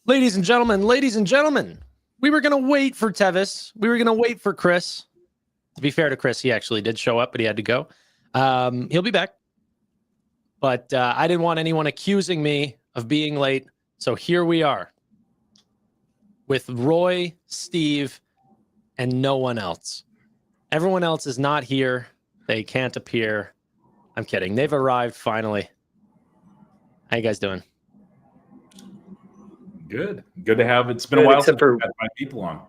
Ladies and gentlemen, we were going to wait for Tevis. We were going to wait for Chris. To be fair to Chris, he actually did show up, but he had to go. He'll be back. But I didn't want anyone accusing me of being late. So here we are with Roy, Steve, and no one else. Everyone else is not here. They can't appear. I'm kidding. They've arrived finally. How you guys doing? Good to have. It's been a while since we've had my people on.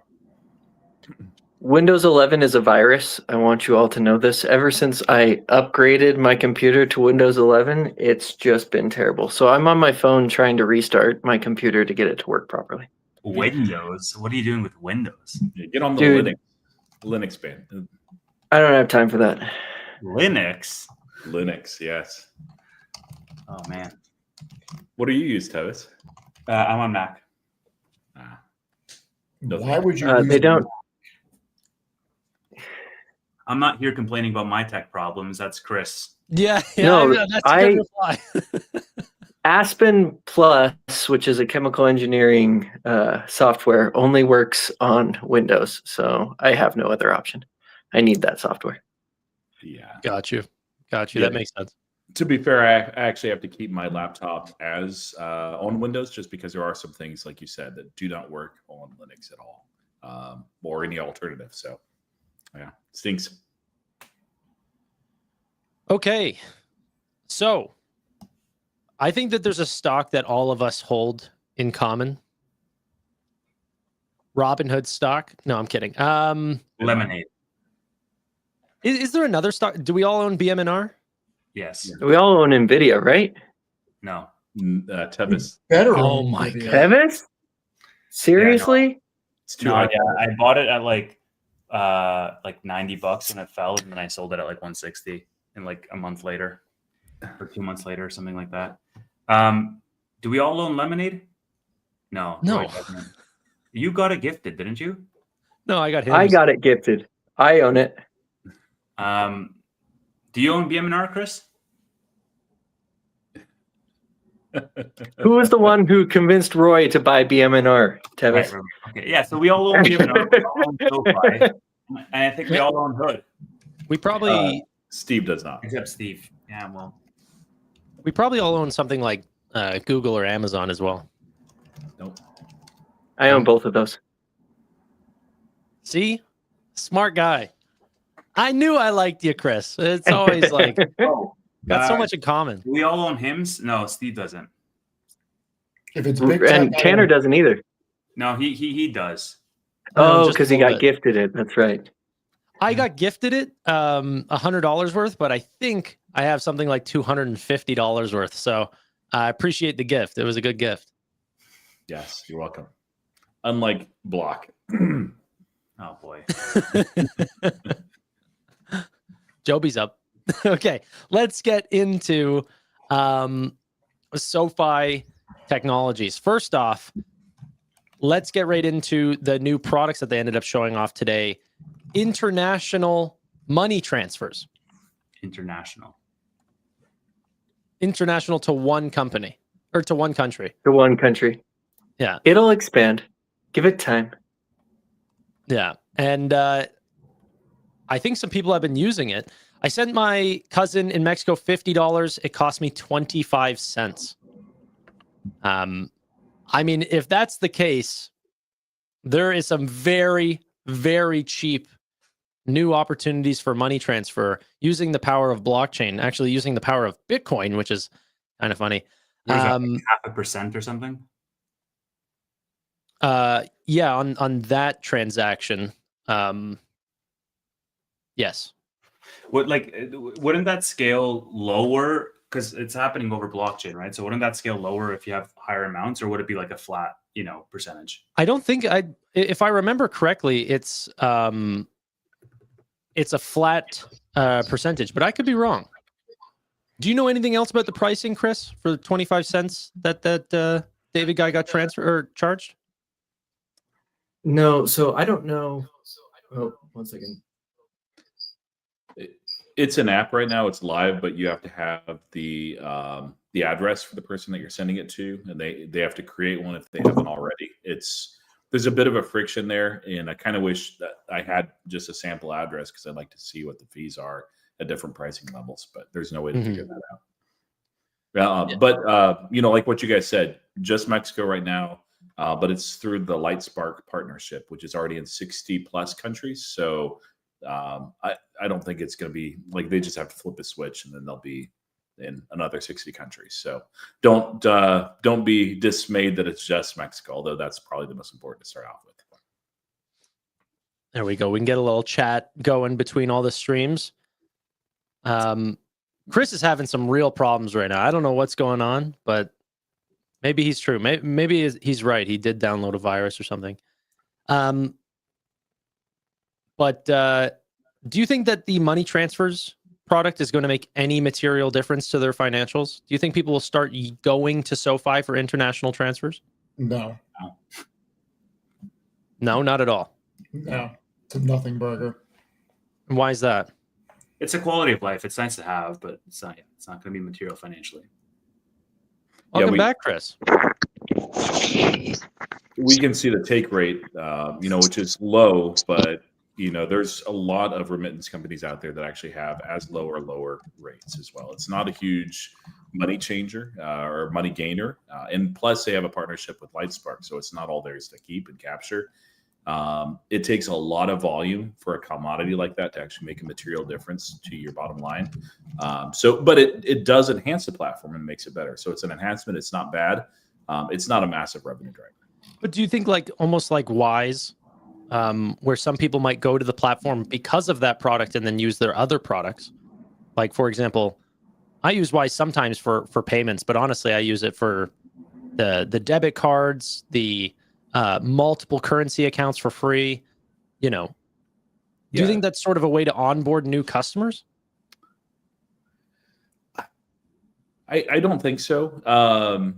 Windows 11 is a virus. I want you all to know this. Ever since I upgraded my computer to Windows 11, it's just been terrible. So I'm on my phone trying to restart my computer to get it to work properly. Windows? What are you doing with Windows? Yeah, get on the Linux band. I don't have time for that. Linux, yes. Oh man. What do you use, Tevis? I'm on Mac. Why would you? They don't. I'm not here complaining about my tech problems. That's Chris. Yeah, No, that's a good reply. Aspen Plus, which is a chemical engineering software, only works on Windows. So I have no other option. I need that software. Yeah. Got you. Yeah. That makes sense. To be fair, I actually have to keep my laptop as on Windows just because there are some things, like you said, that do not work on Linux at all, or any alternative. So, yeah, stinks. Okay. So, I think that there's a stock that all of us hold in common. Robinhood stock. No, I'm kidding. Lemonade. Is there another stock? Do we all own BMNR? Yes. We all own NVIDIA, right? No. Tevis. Better. Oh my God. Tevis? Seriously? Yeah, no. It's too high. Yeah, I bought it at like $90 and it fell, and then I sold it at like 160 and like a month later or 2 months later or something like that. Do we all own Lemonade? No. No. You got it gifted, didn't you? No, I got him. I got it gifted. I own it. Do you own BMNR, Chris? Who was the one who convinced Roy to buy BMNR, Tevis? Right. Okay. Yeah, so we all own BMNR. We all own SoFi, and I think we all own Hood. We probably Steve does not. Except Steve. Yeah, well. we probably all own something like Google or Amazon as well. Nope. I own both of those. See? Smart guy. I knew I liked you, Chris. It's always like got so much in common. Do we all own hymns? No, Steve doesn't. If it's big And tech, Tanner doesn't either. No, he does. Oh, just because a he little got bit. gifted it. That's right. I got gifted it $100 worth, but I think I have something like $250 worth. So I appreciate the gift. It was a good gift. Yes, you're welcome. Unlike Block. Oh boy. Joby's up. Okay, let's get into SoFi Technologies. First off, let's get right into the new products that they ended up showing off today. International money transfers. International To one company or to one country. To one country. Yeah. It'll expand. Give it time. Yeah. And I think some people have been using it. I sent my cousin in Mexico $50. It cost me 25 cents. I mean, if that's the case, there is some very, very cheap new opportunities for money transfer using the power of blockchain, actually using the power of Bitcoin, which is kind of funny. What is that, like 0.5% or something? Yeah, on that transaction. Yes. Wouldn't that scale lower? Because it's happening over blockchain, right? So wouldn't that scale lower if you have higher amounts, or would it be like a flat, percentage? I don't think if I remember correctly, it's a flat percentage, but I could be wrong. Do you know anything else about the pricing, Chris, for the 25 cents that David guy got transferred or charged? No, so I don't know. Oh, 1 second. It's an app right now. It's live, but you have to have the address for the person that you're sending it to, and they have to create one if they haven't already. There's a bit of a friction there, and I kind of wish that I had just a sample address because I'd like to see what the fees are at different pricing levels, but there's no way to figure that out. But like what you guys said, just Mexico right now, but it's through the Lightspark partnership, which is already in 60 plus countries. So I don't think it's going to be like they just have to flip a switch and then they'll be in another 60 countries. So don't be dismayed that it's just Mexico, although that's probably the most important to start off with. There we go. We can get a little chat going between all the streams. Chris is having some real problems right now. I don't know what's going on, but maybe he's true. Maybe he's right. He did download a virus or something. But do you think that the money transfers product is going to make any material difference to their financials? Do you think people will start going to SoFi for international transfers? No. No, not at all. No. It's a nothing burger. And why is that? It's a quality of life. It's nice to have, but it's not going to be material financially. Welcome back, Chris. We can see the take rate, which is low, but there's a lot of remittance companies out there that actually have as low or lower rates as well. It's not a huge money changer or money gainer. And plus they have a partnership with Lightspark. So it's not all theirs to keep and capture. It takes a lot of volume for a commodity like that to actually make a material difference to your bottom line. But it does enhance the platform and makes it better. So it's an enhancement. It's not bad. It's not a massive revenue driver. But do you think almost like Wise, where some people might go to the platform because of that product and then use their other products? Like, for example, I use Wise sometimes for payments, but honestly, I use it for the debit cards, the multiple currency accounts for free. Do you think that's sort of a way to onboard new customers? I don't think so.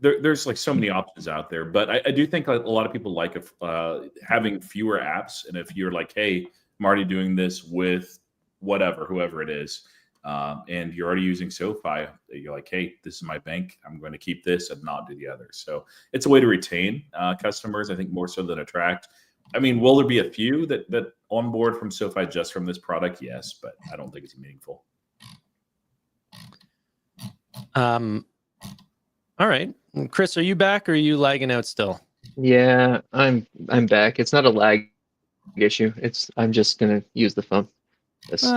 There's like so many options out there, but I do think a lot of people like having fewer apps. And if you're like, hey, I'm already doing this with whoever it is, and you're already using SoFi, you're like, hey, this is my bank. I'm going to keep this and not do the other. So it's a way to retain customers, I think, more so than attract. I mean, will there be a few that onboard from SoFi just from this product? Yes, but I don't think it's meaningful. All right, Chris, are you back or are you lagging out still? Yeah, I'm back. It's not a lag issue. I'm just gonna use the phone.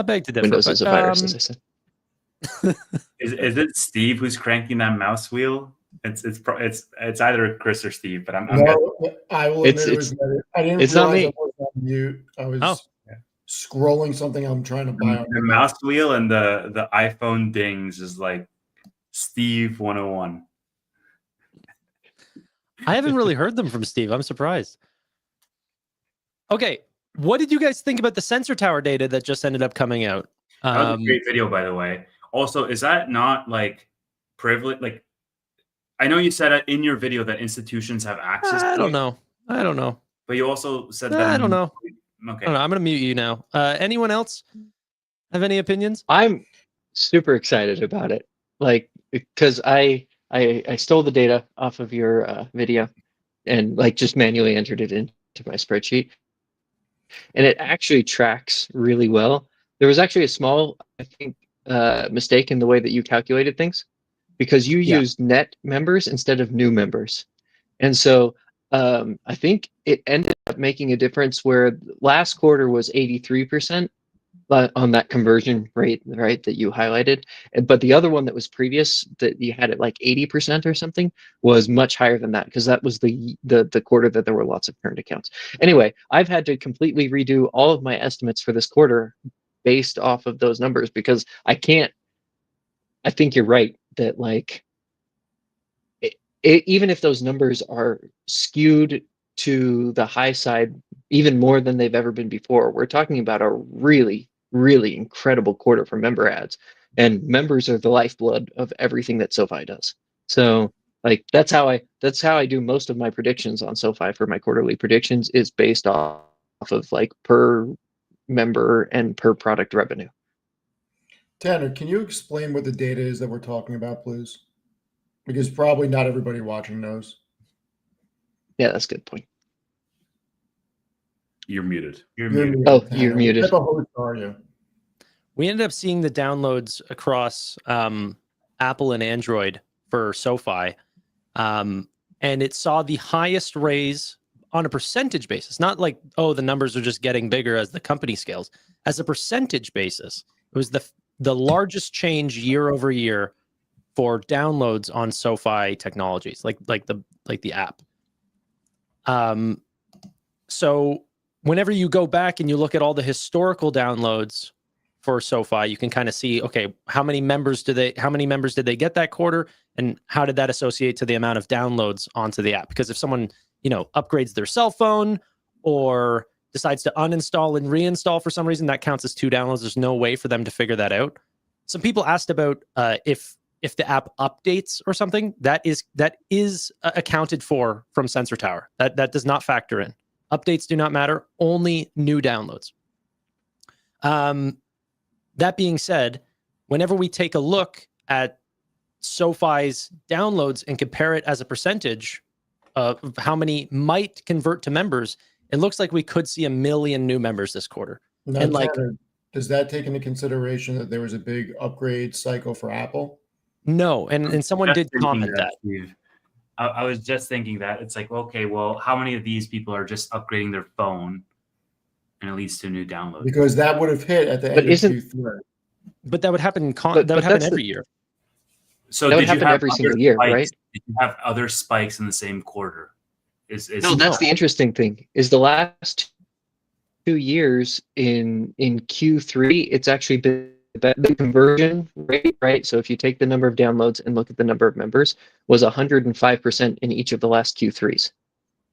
Beg to differ. Windows is a virus, as I said. Is it Steve who's cranking that mouse wheel? It's either Chris or Steve, but I'm I will admit it was I didn't it's realize not me. I was on mute. I was scrolling something I'm trying to buy on the mouse wheel and the iPhone dings is like Steve 101. I haven't really heard them from Steve. I'm surprised. Okay, what did you guys think about the sensor tower data that just ended up coming out? That was a great video, by the way. Also, is that not like privilege? Like, I know you said in your video that institutions have access to it. I don't know. But you also said that. I don't know. Okay. I don't know. I'm going to mute you now. Anyone else have any opinions? I'm super excited about it. Like, because I stole the data off of your video and just manually entered it into my spreadsheet. And it actually tracks really well. There was actually a small, I think, mistake in the way that you calculated things because you used net members instead of new members. And so I think it ended up making a difference where last quarter was 83%. On that conversion rate, right, that you highlighted, but the other one that was previous that you had at like 80% or something was much higher than that because that was the quarter that there were lots of current accounts. Anyway, I've had to completely redo all of my estimates for this quarter based off of those numbers because I think you're right that even if those numbers are skewed to the high side even more than they've ever been before, we're talking about a really incredible quarter for member ads, and members are the lifeblood of everything that SoFi does. So that's how I do most of my predictions on SoFi for my quarterly predictions is based off of per member and per product revenue. Tanner, can you explain what the data is that we're talking about, please? Because probably not everybody watching knows. Yeah, that's a good point. You're muted. You're You're muted. muted, Oh, Tanner. you're muted. What type of host are you? We ended up seeing the downloads across Apple and Android for SoFi, and it saw the highest raise on a percentage basis. Not like, oh, the numbers are just getting bigger as the company scales. As a percentage basis, it was the largest change year over year for downloads on SoFi technologies, like the app. So whenever you go back and you look at all the historical downloads for SoFi, you can kind of see, okay, how many members did they get that quarter, and how did that associate to the amount of downloads onto the app? Because if someone, upgrades their cell phone or decides to uninstall and reinstall for some reason, that counts as 2 downloads. There's no way for them to figure that out. Some people asked about if the app updates or something. That is accounted for from Sensor Tower. That does not factor in. Updates do not matter. Only new downloads. That being said, whenever we take a look at SoFi's downloads and compare it as a percentage of how many might convert to members, it looks like we could see 1 million new members this quarter. Now, And Tanner, does that take into consideration that there was a big upgrade cycle for Apple? No, and someone Just did thinking comment that. Steve. I was just thinking that. It's like, okay, well, how many of these people are just upgrading their phone and it leads to new downloads? Because that would have hit at the But end of Q3. But that would happen. But That would happen that's every year. So That would did you happen have every other single year, spikes? right? Did you have other spikes in the same quarter? No, that's the interesting thing. Is the last 2 years in Q3, it's actually been the conversion rate, right? So if you take the number of downloads and look at the number of members, was 105% in each of the last Q3s,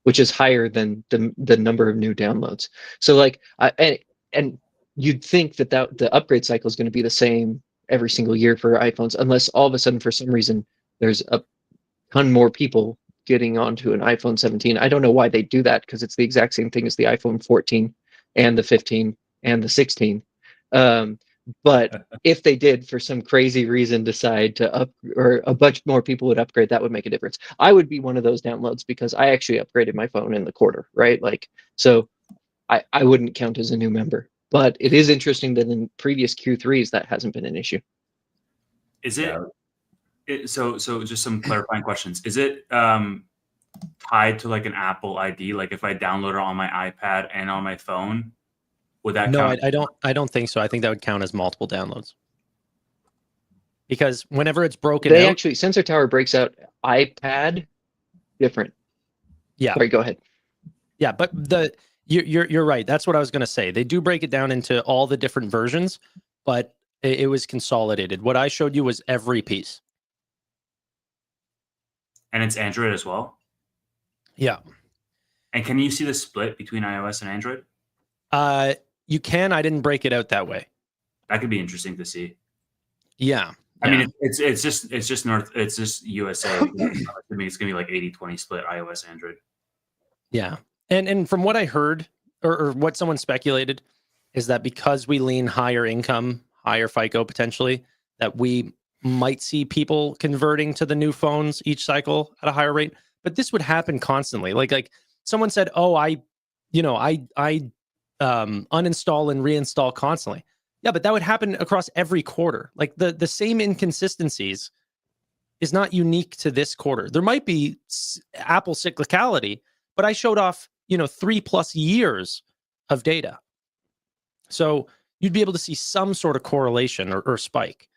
which is higher than the number of new downloads. So and you'd think that the upgrade cycle is going to be the same every single year for iPhones, unless all of a sudden, for some reason, there's a ton more people getting onto an iPhone 17. I don't know why they do that, because it's the exact same thing as the iPhone 14 and the 15 and the 16. But if they did, for some crazy reason, decide to or a bunch more people would upgrade, that would make a difference. I would be one of those downloads because I actually upgraded my phone in the quarter, right? So I wouldn't count as a new member. But it is interesting that in previous Q3s, that hasn't been an issue. Is it? So just some clarifying questions. Is it tied to like an Apple ID? Like if I download it on my iPad and on my phone, would that No, count? I don't think so. I think that would count as multiple downloads. Because whenever it's broken They out, actually, Sensor Tower breaks out iPad different. yeah. Sorry, go ahead. Yeah, but you're right. That's what I was going to say. They do break it down into all the different versions, but it was consolidated. What I showed you was every piece. And it's Android as well? Yeah. And can you see the split between iOS and Android? You can. I didn't break it out that way. That could be interesting to see. Yeah. I mean, it's just USA. I mean, it's gonna be like 80-20 split iOS Android. Yeah. And from what I heard, or what someone speculated, is that because we lean higher income, higher FICO potentially, that we might see people converting to the new phones each cycle at a higher rate. But this would happen constantly. Like someone said, oh, I uninstall and reinstall constantly. Yeah, but that would happen across every quarter. Like the same inconsistencies is not unique to this quarter. There might be Apple cyclicality, but I showed off, 3+ years of data. So you'd be able to see some sort of correlation or spike.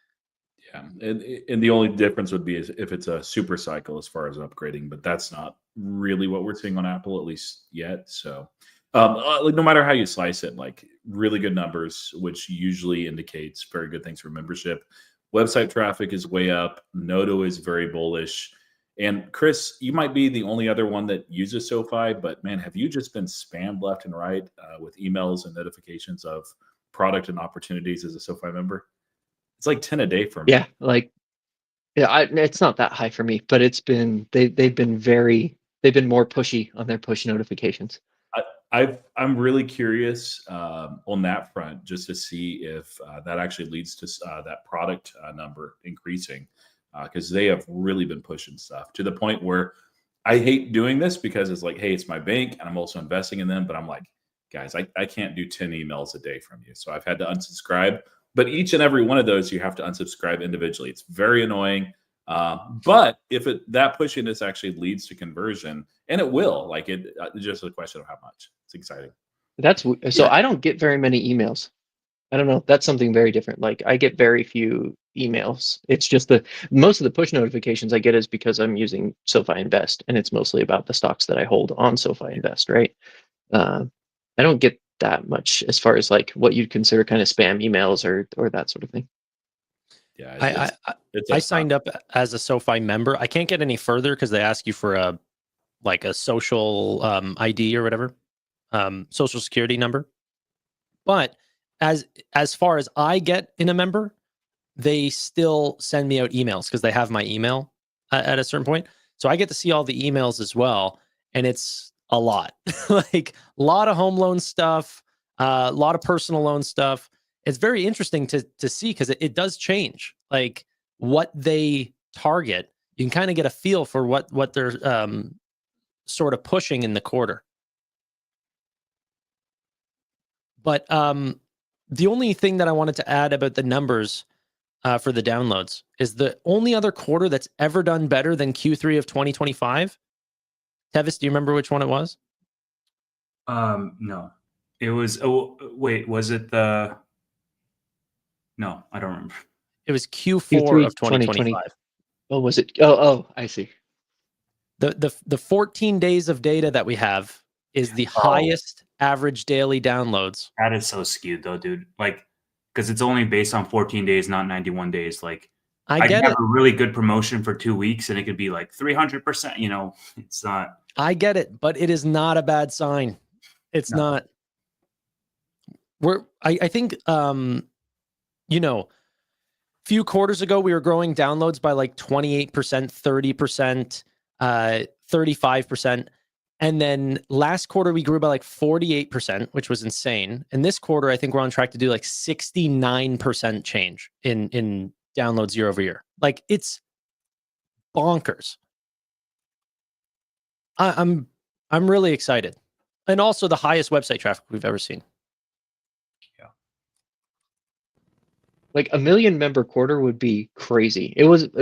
Yeah, and the only difference would be if it's a super cycle as far as upgrading, but that's not really what we're seeing on Apple, at least yet. So like no matter how you slice it, like really good numbers, which usually indicates very good things for membership. Website traffic is way up. Noto is very bullish. And Chris, you might be the only other one that uses SoFi, but man, have you just been spammed left and right with emails and notifications of product and opportunities as a SoFi member? It's like 10 a day for me. Yeah, it's not that high for me, but it's been they've been more pushy on their push notifications. I'm really curious on that front, just to see if that actually leads to that product number increasing, because they have really been pushing stuff to the point where I hate doing this, because it's like, hey, it's my bank and I'm also investing in them, but I'm like, guys, I can't do 10 emails a day from you, so I've had to unsubscribe. But each and every one of those, you have to unsubscribe individually. It's very annoying. But if that pushiness actually leads to conversion, and it will, like it's just a question of how much. It's exciting. So Yeah. I don't get very many emails. I don't know. That's something very different. Like I get very few emails. It's just most of the push notifications I get is because I'm using SoFi Invest, and it's mostly about the stocks that I hold on SoFi Invest, right? I don't get that much as far as like what you'd consider kind of spam emails or that sort of thing. Yeah, I signed up as a SoFi member. I can't get any further because they ask you for a social ID or whatever, social security number. But as far as I get in a member, they still send me out emails because they have my email at a certain point. So I get to see all the emails as well, and it's a lot. Like a lot of home loan stuff, a lot of personal loan stuff. It's very interesting to see because it does change. Like what they target, you can kind of get a feel for what they're sort of pushing in the quarter. But the only thing that I wanted to add about the numbers for the downloads is the only other quarter that's ever done better than Q3 of 2025. Tevis, do you remember which one it was? No, it was. Oh, wait, was it the? No, I don't remember. It was Q4 of 2025. Oh, was it? Oh, I see. The 14 days of data that we have is the highest average daily downloads. That is so skewed, though, dude. Like, because it's only based on 14 days, not 91 days. Like, I get have a really good promotion for 2 weeks, and it could be like 300%. You know, it's not. I get it, but it is not a bad sign. It's not. I think few quarters ago we were growing downloads by like 28%, 30%, 35%. And then last quarter we grew by like 48%, which was insane. And this quarter, I think we're on track to do like 69% change in downloads year over year. Like it's bonkers. I'm really excited. And also the highest website traffic we've ever seen. Yeah. Like a 1 million member quarter would be crazy. It wasn't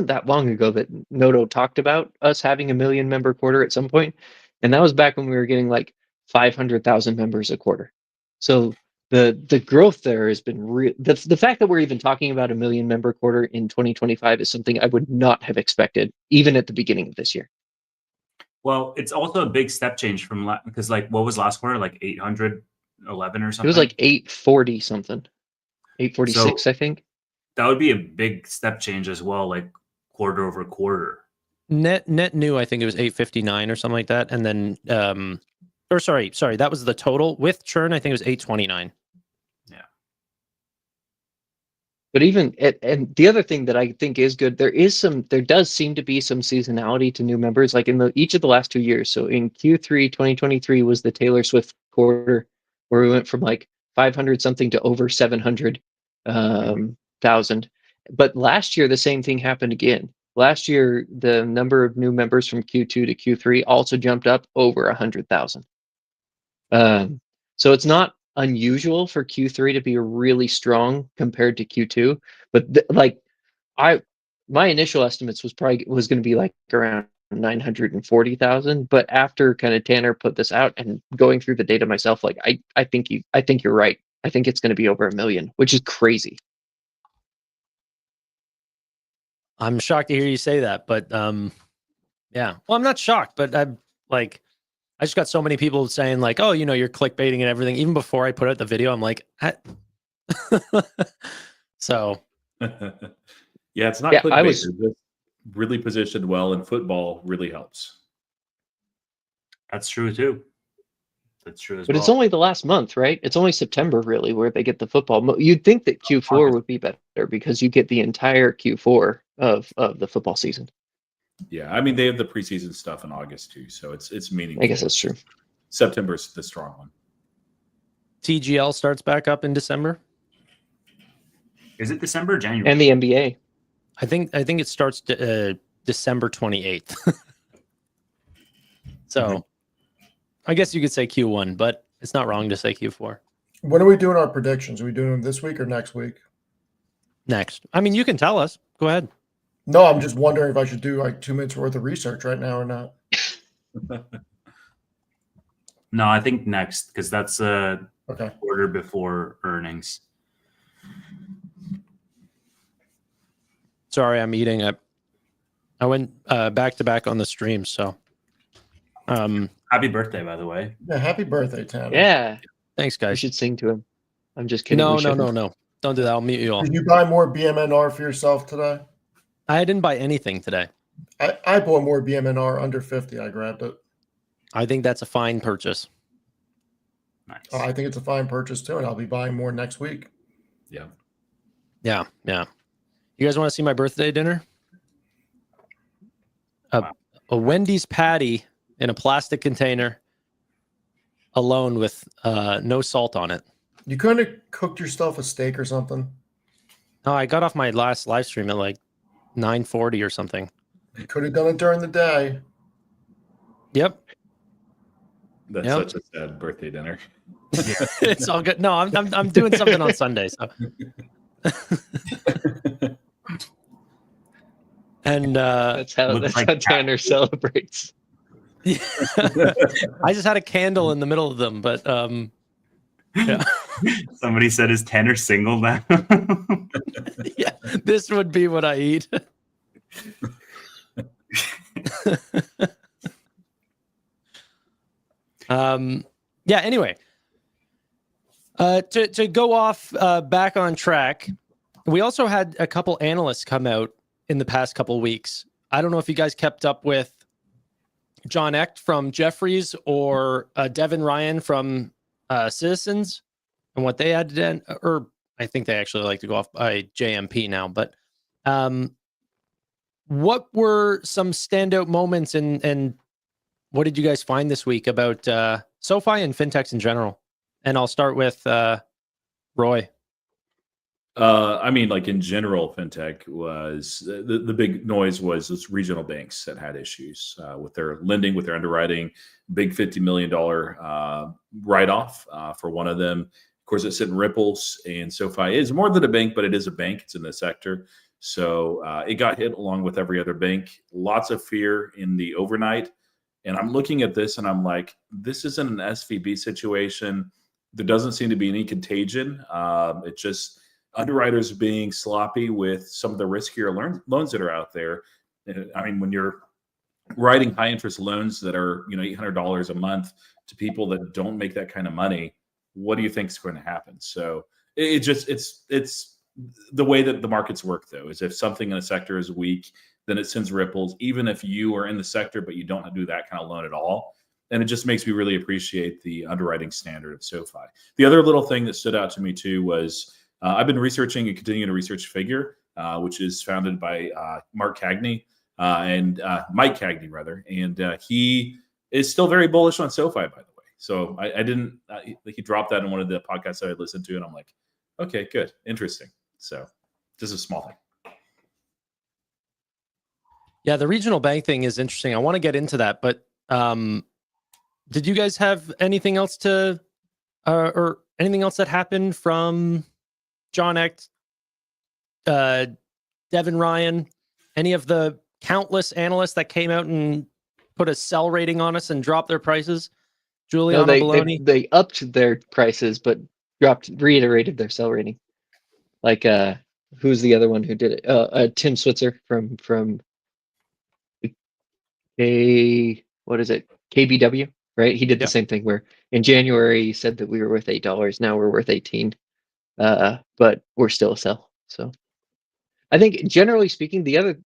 that long ago that Noto talked about us having a 1 million member quarter at some point, and that was back when we were getting like 500,000 members a quarter. So the growth there has been real. The fact that we're even talking about a 1 million member quarter in 2025 is something I would not have expected even at the beginning of this year. Well, it's also a big step change from because like what was last quarter, like 811 or something. It was like 840 something. 846, I think. That would be a big step change as well, like quarter over quarter. Net new, I think it was 859 or something like that. And then, sorry, that was the total. With churn, I think it was 829. Yeah. But and the other thing that I think is good, there does seem to be some seasonality to new members, like in each of the last 2 years. So in Q3 2023 was the Taylor Swift quarter, where we went from like 500 something to over 700,000. But last year, the same thing happened again. Last year, the number of new members from Q2 to Q3 also jumped up over 100,000. So it's not unusual for Q3 to be really strong compared to Q2. But my initial estimates was going to be like around 940,000, but after kind of Tanner put this out and going through the data myself, like I think you're right. I think it's going to be over 1 million, which is crazy. I'm shocked to hear you say that, but yeah. Well, I'm not shocked, but I just got so many people saying like, oh, you're clickbaiting and everything. Even before I put out the video, I'm like, so. Yeah, it's not clickbait. It's just really positioned well, and football really helps. That's true too. That's true as well. But it's only the last month, right? It's only September really where they get the football. You'd think that Q4 would be better because you get the entire Q4 of the football season. Yeah, I mean they have the preseason stuff in August too, so it's meaningful. I guess that's true. September's the strong one. TGL starts back up in December. Is it December or January? And the NBA. I think it starts December 28th. So I guess you could say Q1, but it's not wrong to say Q4. When are we doing our predictions? Are we doing them this week or next week? Next. I mean, you can tell us. Go ahead. No, I'm just wondering if I should do like 2 minutes worth of research right now or not. No, I think next, because that's a Okay. quarter before earnings. Sorry, I'm eating. I went back to back on the stream, so. Happy birthday, by the way. Yeah, happy birthday, Tanner. Yeah. Thanks, We guys. should sing to him. I'm just kidding. No. We shouldn't. Don't do that. I'll mute you all. Did you buy more BMNR for yourself today? I didn't buy anything today. I bought more BMNR under 50. I grabbed it. I think that's a fine purchase. Nice. I think it's a fine purchase too, and I'll be buying more next week. Yeah. Yeah. You guys want to see my birthday dinner? Wow. A Wendy's patty in a plastic container alone with no salt on it. You couldn't have cooked yourself a steak or something? No, I got off my last live stream at like 9:40 or something. You could have done it during the day. Yep. That's Yep. such a sad birthday dinner. It's all good. No, I'm doing something on Sunday, so. And That's how Looks like Tanner celebrates. I just had a candle in the middle of them, but yeah. Somebody said, "Is Tanner single now?" Yeah, this would be what I eat. Yeah, anyway. To go off back on track, we also had a couple analysts come out in the past couple weeks. I don't know if you guys kept up with John Echt from Jefferies or Devin Ryan from Citizens and what they had to do, or I think they actually like to go off by JMP now, but what were some standout moments and what did you guys find this week about SoFi and fintechs in general? And I'll start with Roy. I mean, like in general, fintech was the big noise was those regional banks that had issues with their lending, with their underwriting. Big $50 million write-off for one of them. Of course, it's in Ripples, and SoFi is more than a bank, but it is a bank. It's in the sector. So it got hit along with every other bank. Lots of fear in the overnight. And I'm looking at this and I'm like, this isn't an SVB situation. There doesn't seem to be any contagion. It's just underwriters being sloppy with some of the riskier loans that are out there. I mean, when you're writing high interest loans that are, $800 a month to people that don't make that kind of money, what do you think is going to happen? So it's the way that the markets work, though, is if something in a sector is weak, then it sends ripples, even if you are in the sector, but you don't do that kind of loan at all. And it just makes me really appreciate the underwriting standard of SoFi. The other little thing that stood out to me too was I've been researching and continuing to research Figure, which is founded by Mike Cagney, and he is still very bullish on SoFi, by the way. So I didn't. He dropped that in one of the podcasts that I listened to, and I'm like, okay, good, interesting. So just a small thing. Yeah, the regional bank thing is interesting. I want to get into that, but did you guys have anything else or anything else that happened from John Echt, Devin Ryan, any of the countless analysts that came out and put a sell rating on us and dropped their prices? Juliana Bologna? They upped their prices, but reiterated their sell rating. Like, who's the other one who did it? Tim Switzer from KBW, right? He did the same thing where in January he said that we were worth $8. Now we're worth 18, but we're still a sell. So I think generally speaking, the other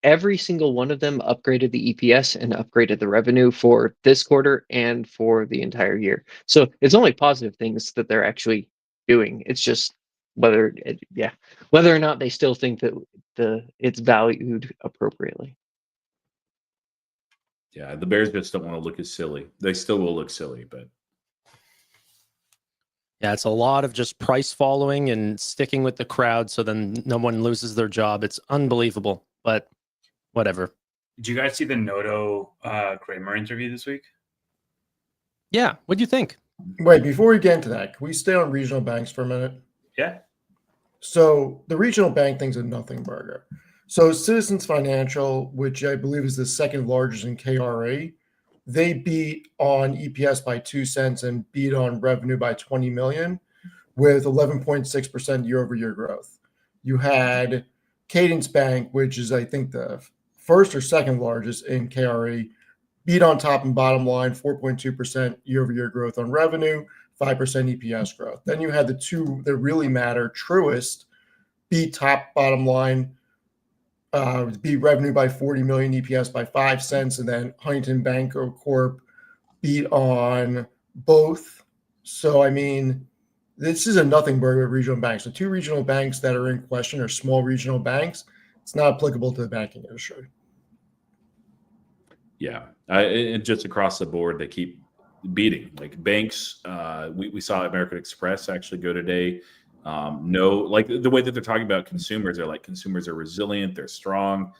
every single one of them upgraded the EPS and upgraded the revenue for this quarter and for the entire year. So it's only positive things that they're actually doing. It's just whether or not they still think that it's valued appropriately. Yeah, the Bears just don't want to look as silly. They still will look silly, but Yeah, it's a lot of just price following and sticking with the crowd so then no one loses their job. It's unbelievable, but whatever. Did you guys see the Noto Kramer interview this week? Yeah, what do you think? Wait, before we get into that, can we stay on regional banks for a minute? Yeah. So the regional bank thing's a nothing burger. So Citizens Financial, which I believe is the second largest in KRA, they beat on EPS by 2 cents and beat on revenue by 20 million with 11.6% year-over-year growth. You had Cadence Bank, which is I think the first or second largest in KRA, beat on top and bottom line, 4.2% year-over-year growth on revenue, 5% EPS growth. Then you had the two that really matter. Truist beat top bottom line, beat revenue by 40 million, EPS by 5 cents, and then Huntington Banco Corp beat on both. So I mean, this is a nothing burger of regional banks. The two regional banks that are in question are small regional banks. It's not applicable to the banking industry. yeah, and just across the board, they keep beating. Like banks, we saw American Express actually go today. No, like the way that they're talking about consumers, they're like consumers are resilient, they're strong.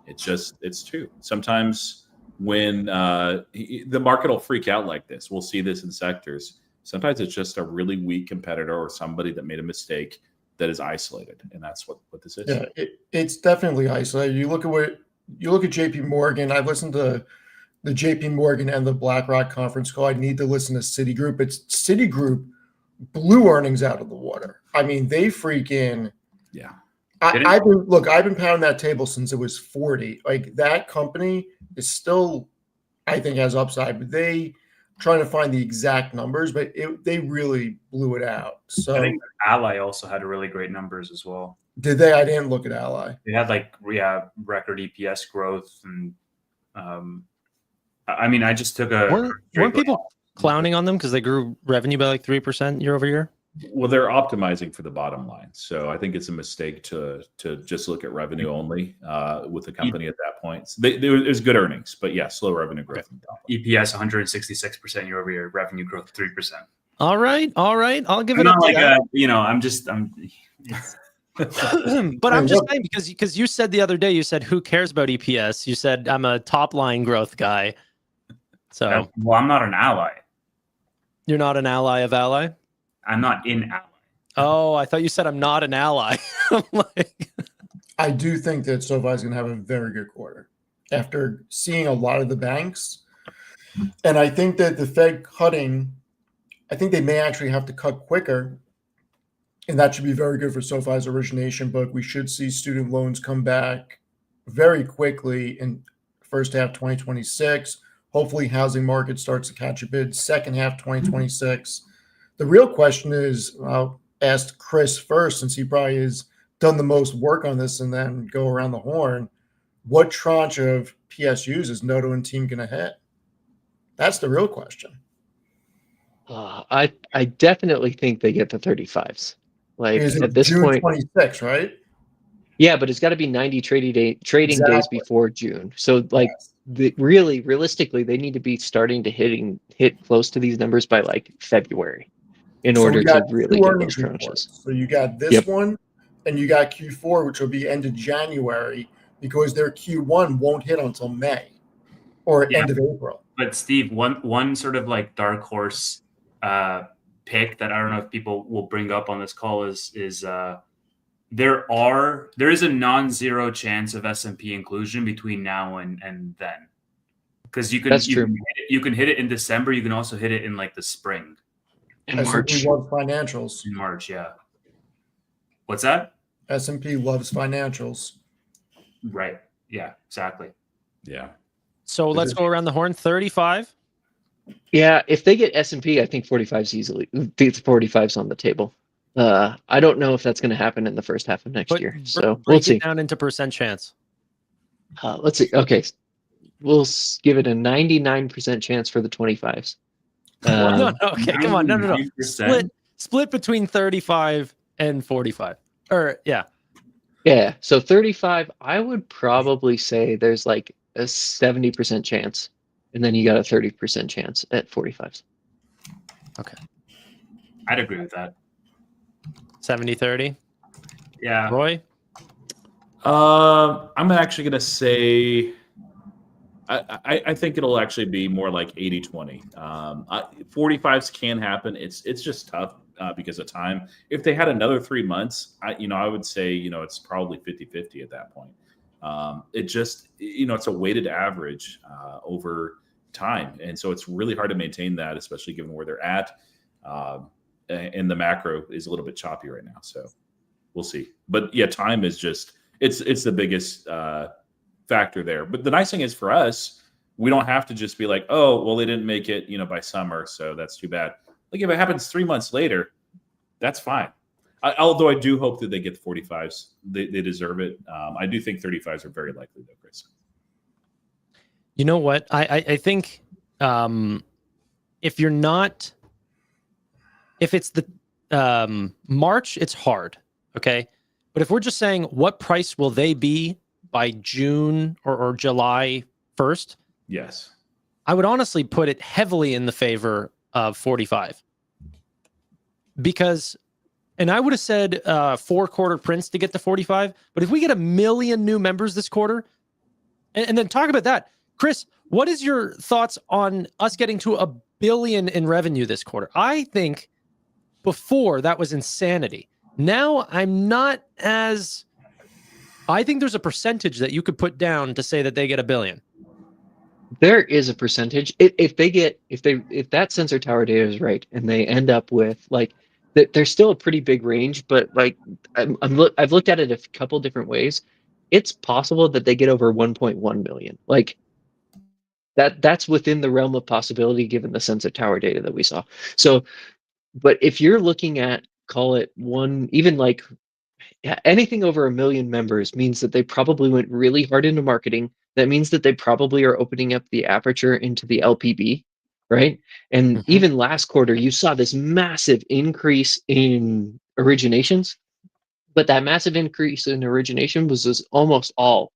It's true. Sometimes when the market will freak out like this, we'll see this in sectors. Sometimes it's just a really weak competitor or somebody that made a mistake that is isolated, and that's what this is. Yeah, it's definitely isolated. You look at JP Morgan. I've listened to the JP Morgan and the BlackRock conference call. I need to listen to Citigroup. It's Citigroup blew earnings out of the water. I mean, they freaking Yeah. I've been pounding that table since it was 40. Like that company is still, I think, has upside, but they trying to find the exact numbers, but they really blew it out. So I think Ally also had really great numbers as well. did they? I didn't look at Ally. They had record EPS growth, and I mean, I just took a. Weren't people clowning on them because they grew revenue by like 3% year over year? Well, they're optimizing for the bottom line, so I think it's a mistake to just look at revenue only with the company at that point. So there's good earnings, but yeah, slow revenue growth. EPS 166% year over year, revenue growth 3%. All right. I'll give I'm it up. not like to but I'm just saying because you said the other day, you said who cares about EPS? You said I'm a top line growth guy. So well, I'm not an ally. You're not an ally of Ally? I'm not in Ally. Oh, I thought you said I'm not an ally. I'm like, I do think that SoFi is going to have a very good quarter after seeing a lot of the banks. And I think that the Fed cutting, I think they may actually have to cut quicker. And that should be very good for SoFi's origination book. We should see student loans come back very quickly in first half 2026. Hopefully housing market starts to catch a bid second half 2026. The real question is, I'll ask Chris first, since he probably has done the most work on this, and then go around the horn. What tranche of PSUs is Noto and team going to hit? That's the real question. I definitely think they get the 35s. Like at this June point, 26, right? Yeah, but it's got to be 90 trading days before June. So like realistically, they need to be starting to hit close to these numbers by like February in order to really get those tranches. So you got this one, and you got Q4, which will be end of January, because their Q1 won't hit until May or end of April. But Steve, one sort of like dark horse pick that I don't know if people will bring up on this call is there is a non-zero chance of S&P inclusion between now and then, because you can hit it in December. You can also hit it in like the spring. In S&P March. loves financials. In March, yeah. What's that? S&P loves financials. Right. Yeah. Exactly. Yeah. so let's go around the horn. 35. Yeah, if they get S&P, I think 45's easily. 45's on the table. I don't know if that's going to happen in the first half of next year. So we'll see. Break it down into percent chance. Let's see. Okay, we'll give it a 99% chance for the 25s. No, okay, come on. No. 99%? Split between 35 and 45. Or yeah. Yeah. So 35, I would probably say there's like a 70% chance and then you got a 30% chance at 45s. I'd agree with that. 70-30. Yeah. Roy? I'm actually going to say I think it'll actually be more like 80-20. 45s can happen. It's just tough because of time. If they had another 3 months, I would say, it's probably 50-50 at that point. It just, it's a weighted average over time. And so it's really hard to maintain that, especially given where they're at. And the macro is a little bit choppy right now. So we'll see. But yeah, time is just, it's the biggest factor there. But the nice thing is for us, we don't have to just be like, oh, well, they didn't make it, by summer, so that's too bad. Like if it happens 3 months later, that's fine. Although I do hope that they get the 45s. They deserve it. I do think 35s are very likely though, Chris. You know what? I think if it's the March, it's hard. Okay. But if we're just saying what price will they be by June or July 1st? Yes. I would honestly put it heavily in the favor of 45. Because, and I would have said 4-quarter prints to get to 45. But if we get 1 million new members this quarter, and then talk about that, Chris, what is your thoughts on us getting to $1 billion in revenue this quarter? I think before that was insanity. Now I'm not as. I think there's a percentage that you could put down to say that they get $1 billion. There is a percentage. If that sensor tower data is right, and they end up with there's still a pretty big range, but I've looked at it a couple different ways. It's possible that they get over 1.1 million. That's within the realm of possibility given the sensor tower data that we saw. So, but if you're looking at, call it one, even anything over 1 million members means that they probably went really hard into marketing. That means that they probably are opening up the aperture into the LPB, right? And even last quarter, you saw this massive increase in originations, but that massive increase in origination was almost all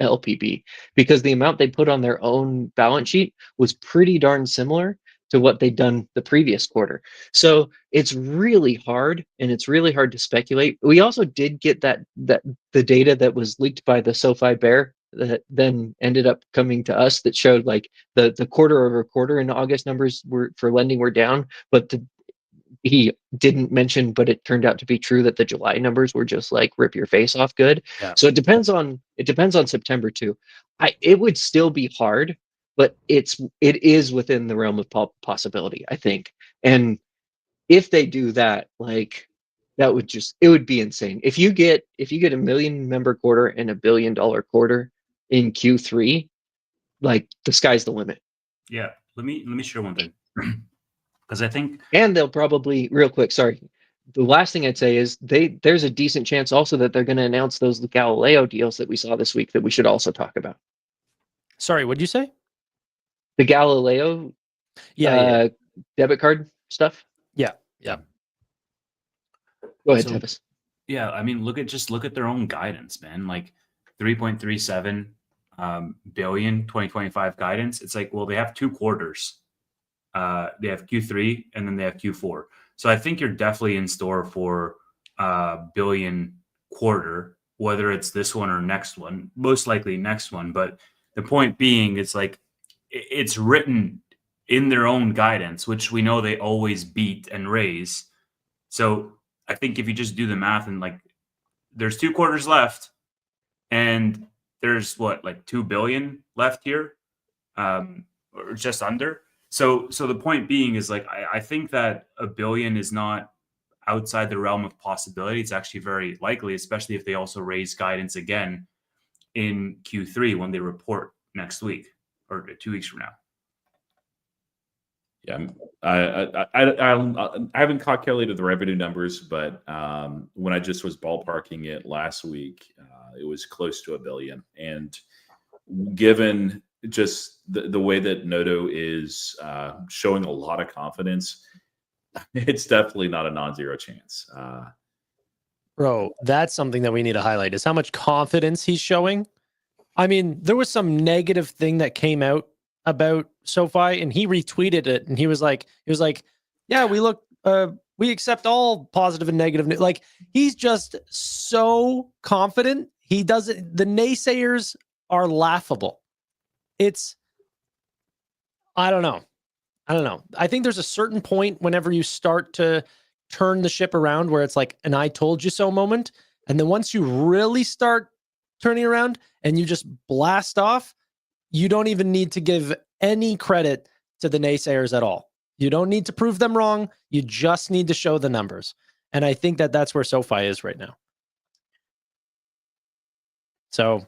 LPB because the amount they put on their own balance sheet was pretty darn similar to what they'd done the previous quarter. So it's really hard, and it's really hard to speculate. We also did get that the data that was leaked by the SoFi bear that then ended up coming to us that showed the quarter over quarter in August numbers for lending were down, but he didn't mention, but it turned out to be true that the July numbers were just rip your face off good. Yeah. So it depends on September too. It would still be hard, but it is within the realm of possibility, I think. And if they do that, that would it would be insane. If you get 1 million member quarter and $1 billion quarter in Q3, the sky's the limit. Yeah. Let me share one thing. Because I think, and they'll probably, real quick, sorry, the last thing I'd say is there's a decent chance also that they're going to announce those Galileo deals that we saw this week that we should also talk about. Sorry, what'd you say? The Galileo debit card stuff? Yeah. Go ahead, Tevis. Yeah, I mean, look at their own guidance, man. 3.37 billion 2025 guidance. It's well, they have 2 quarters. They have Q3 and then they have Q4. So I think you're definitely in store for $1 billion quarter, whether it's this one or next one, most likely next one. But the point being, it's it's written in their own guidance, which we know they always beat and raise. So I think if you just do the math and there's 2 quarters left and there's 2 billion left here, or just under. So the point being is I think that $1 billion is not outside the realm of possibility. It's actually very likely, especially if they also raise guidance again in Q3 when they report next week or 2 weeks from now. Yeah, I haven't calculated the revenue numbers, but when I just was ballparking it last week, it was close to $1 billion. And given just the way that Noto is showing a lot of confidence, it's definitely not a non-zero chance. Bro, that's something that we need to highlight is how much confidence he's showing. I mean, there was some negative thing that came out about SoFi, and he retweeted it, and he was like, yeah, we accept all positive and negative. Like, he's just so confident. He doesn't. The naysayers are laughable. I don't know. I think there's a certain point whenever you start to turn the ship around where it's like an "I told you so" moment, and then once you really start turning around and you just blast off, you don't even need to give any credit to the naysayers at all. You don't need to prove them wrong. You just need to show the numbers. And I think that that's where SoFi is right now. So,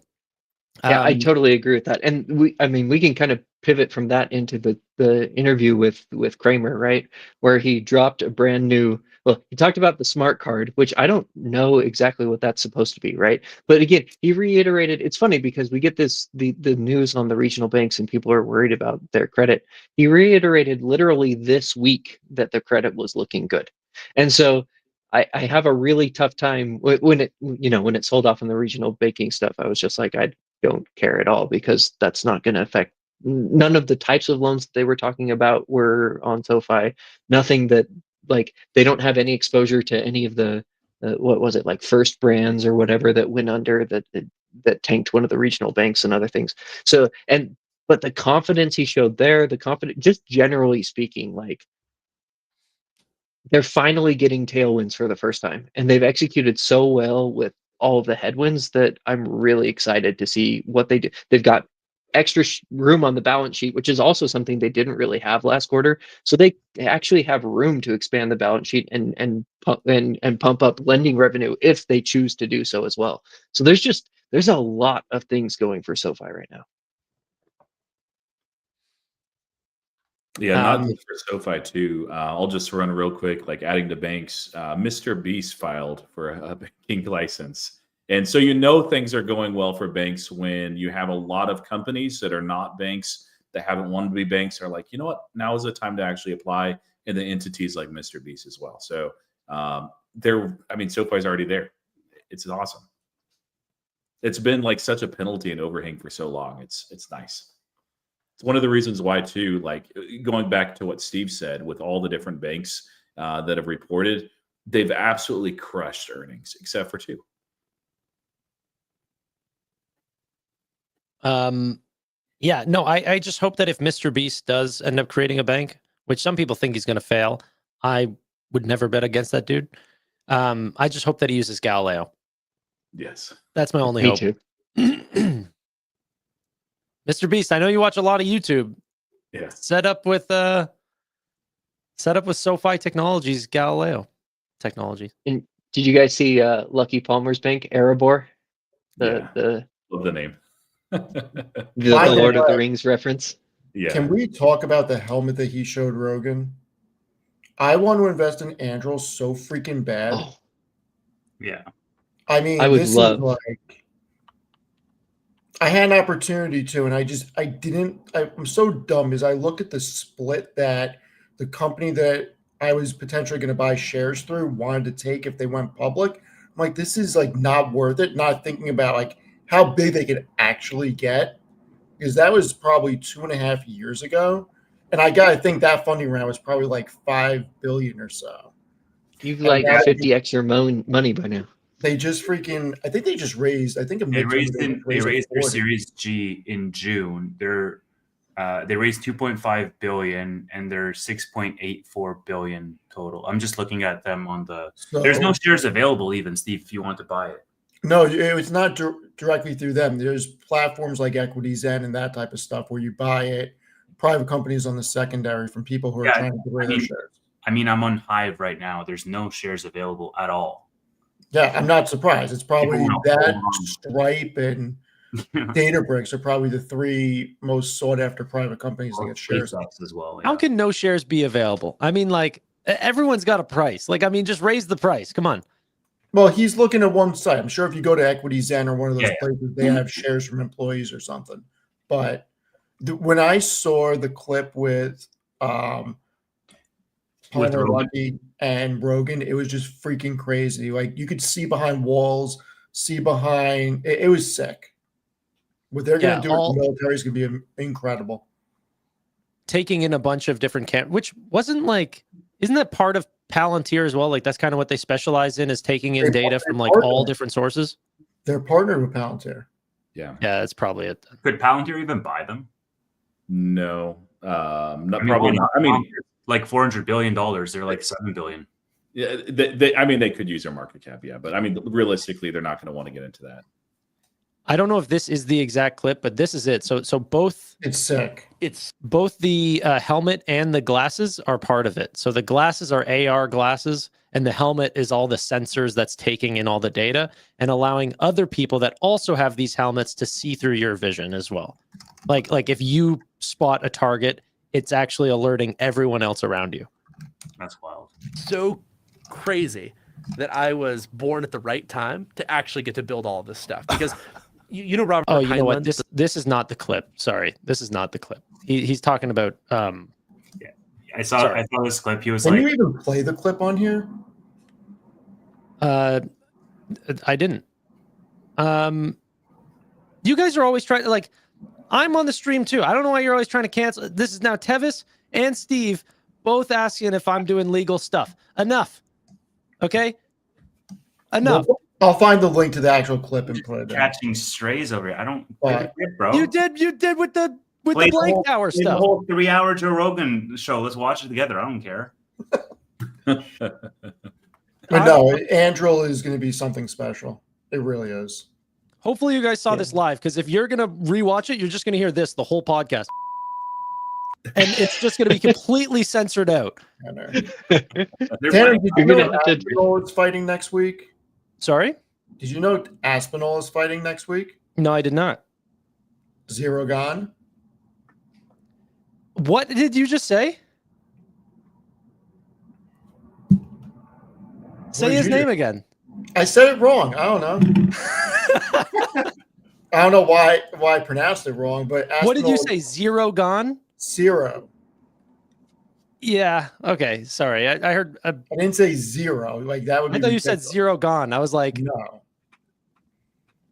yeah, I totally agree with that. And we can kind of pivot from that into the interview with Kramer, right? Where he dropped a brand new, well, he talked about the smart card, which I don't know exactly what that's supposed to be, right? But again, he reiterated, it's funny because we get the news on the regional banks and people are worried about their credit. He reiterated literally this week that the credit was looking good. And so I have a really tough time when it sold off in the regional banking stuff. I was just like, I don't care at all, because that's not going to affect none of the types of loans that they were talking about were on SoFi. Nothing that, like, they don't have any exposure to any of the what was it, like First Brands or whatever that went under that tanked one of the regional banks and other things. So, but the confidence he showed there, just generally speaking, like, they're finally getting tailwinds for the first time, and they've executed so well with all of the headwinds that I'm really excited to see what they do. They've got extra room on the balance sheet, which is also something they didn't really have last quarter. So they actually have room to expand the balance sheet and pump up lending revenue if they choose to do so as well. So there's a lot of things going for SoFi right now. Yeah, not just for SoFi too. I'll just run real quick, like adding to banks. Mr. Beast filed for a banking license. And so things are going well for banks when you have a lot of companies that are not banks, that haven't wanted to be banks, are like, you know what, now is the time to actually apply, and the entities like Mr. Beast as well. So SoFi's already there. It's awesome. It's been like such a penalty and overhang for so long. It's nice. It's one of the reasons why too, like going back to what Steve said, with all the different banks that have reported, they've absolutely crushed earnings except for two. Yeah, no, I just hope that if Mr. Beast does end up creating a bank, which some people think he's going to fail, I would never bet against that dude. I just hope that he uses Galileo. Yes. That's my only Me hope. too. Mr. Beast, I know you watch a lot of YouTube. Yeah. Set up with SoFi Technologies Galileo technology. And did you guys see Lucky Palmer's bank, Erebor? The Love the name. the Lord of the Rings reference. Yeah. Can we talk about the helmet that he showed Rogan? I want to invest in Anduril so freaking bad. Oh, Yeah. I mean, I would this love. is like, I had an opportunity to, and I didn't. I'm so dumb because I look at the split that the company that I was potentially going to buy shares through wanted to take if they went public. I'm like, this is like not worth it. Not thinking about like how big they could actually get, because that was probably 2.5 years ago. And I gotta think that funding round was probably like $5 billion or so. You've like 50x your money by now. They just freaking, I think they just raised, I think They raised their 40. Series G in June. They raised 2.5 billion and they're 6.84 billion total. I'm just looking at them on there's no shares available even, Steve, if you want to buy it. No, it's not directly through them. There's platforms like EquityZen and that type of stuff where you buy it, private companies on the secondary from people who are trying to get rid of their shares. I mean, I'm on Hive right now. There's no shares available at all. Yeah, I'm not surprised. It's probably that, Stripe, and Databricks are probably the three most sought after private companies to get shares as well. Yeah. How can no shares be available? I mean, like, everyone's got a price. Like, I mean, just raise the price. Come on. Well, he's looking at one site. I'm sure if you go to EquityZen or one of those places, they have shares from employees or something. But when I saw the clip with Luckey and Rogan, it was just freaking crazy. Like, you could see behind walls, it was sick. What they're going to do with the military is going to be incredible. taking in a bunch of different which wasn't like, isn't that part of Palantir as well? Like that's kind of what they specialize in, is taking in data from like all different sources. They're partnered with Palantir. Yeah. Yeah, that's probably it. Could Palantir even buy them? No. Not I mean, probably not. I mean, like $400 billion. They're like $7 billion. yeah, they could use their market cap, yeah, but I mean, realistically, they're not going to want to get into that. I don't know if this is the exact clip, but this is it. So both It's sick. it's both the helmet and the glasses are part of it. So the glasses are AR glasses, and the helmet is all the sensors that's taking in all the data and allowing other people that also have these helmets to see through your vision as well. Like if you spot a target, it's actually alerting everyone else around you. That's wild. So crazy that I was born at the right time to actually get to build all of this stuff, because you know, Robert. Oh, you know what? Heinlein, This is not the clip. Sorry, this is not the clip. He's talking about. I saw this clip. He was Can like, you even play the clip on here? I didn't. You guys are always trying to like. I'm on the stream too. I don't know why you're always trying to cancel. This is now Tevis and Steve both asking if I'm doing legal stuff. Enough. Okay. Enough. Well, I'll find the link to the actual clip and put it in. catching strays over here. I don't, But- bro. You did with the Play the blank whole- tower play the stuff. whole 3-hour Joe Rogan show. Let's watch it together. I don't care. But no, Anduril is going to be something special. It really is. Hopefully you guys saw this live, because if you're gonna rewatch it, you're just gonna hear this the whole podcast, and it's just gonna be completely censored out. I know. They're Tanner, playing- did you You're know gonna have to- Aspinall is fighting next week? Sorry, Did you know Aspinall is fighting next week? no, I did not. Zero gone. What did you just say? Say did his you name do? again. I said it wrong. I don't know. I don't know why I pronounced it wrong, but What did you Aspinall say? Zero gone? Zero. Yeah. Okay. Sorry. I heard. I didn't say zero. Like that would be. I thought you said ridiculous. zero gone. I was like, No.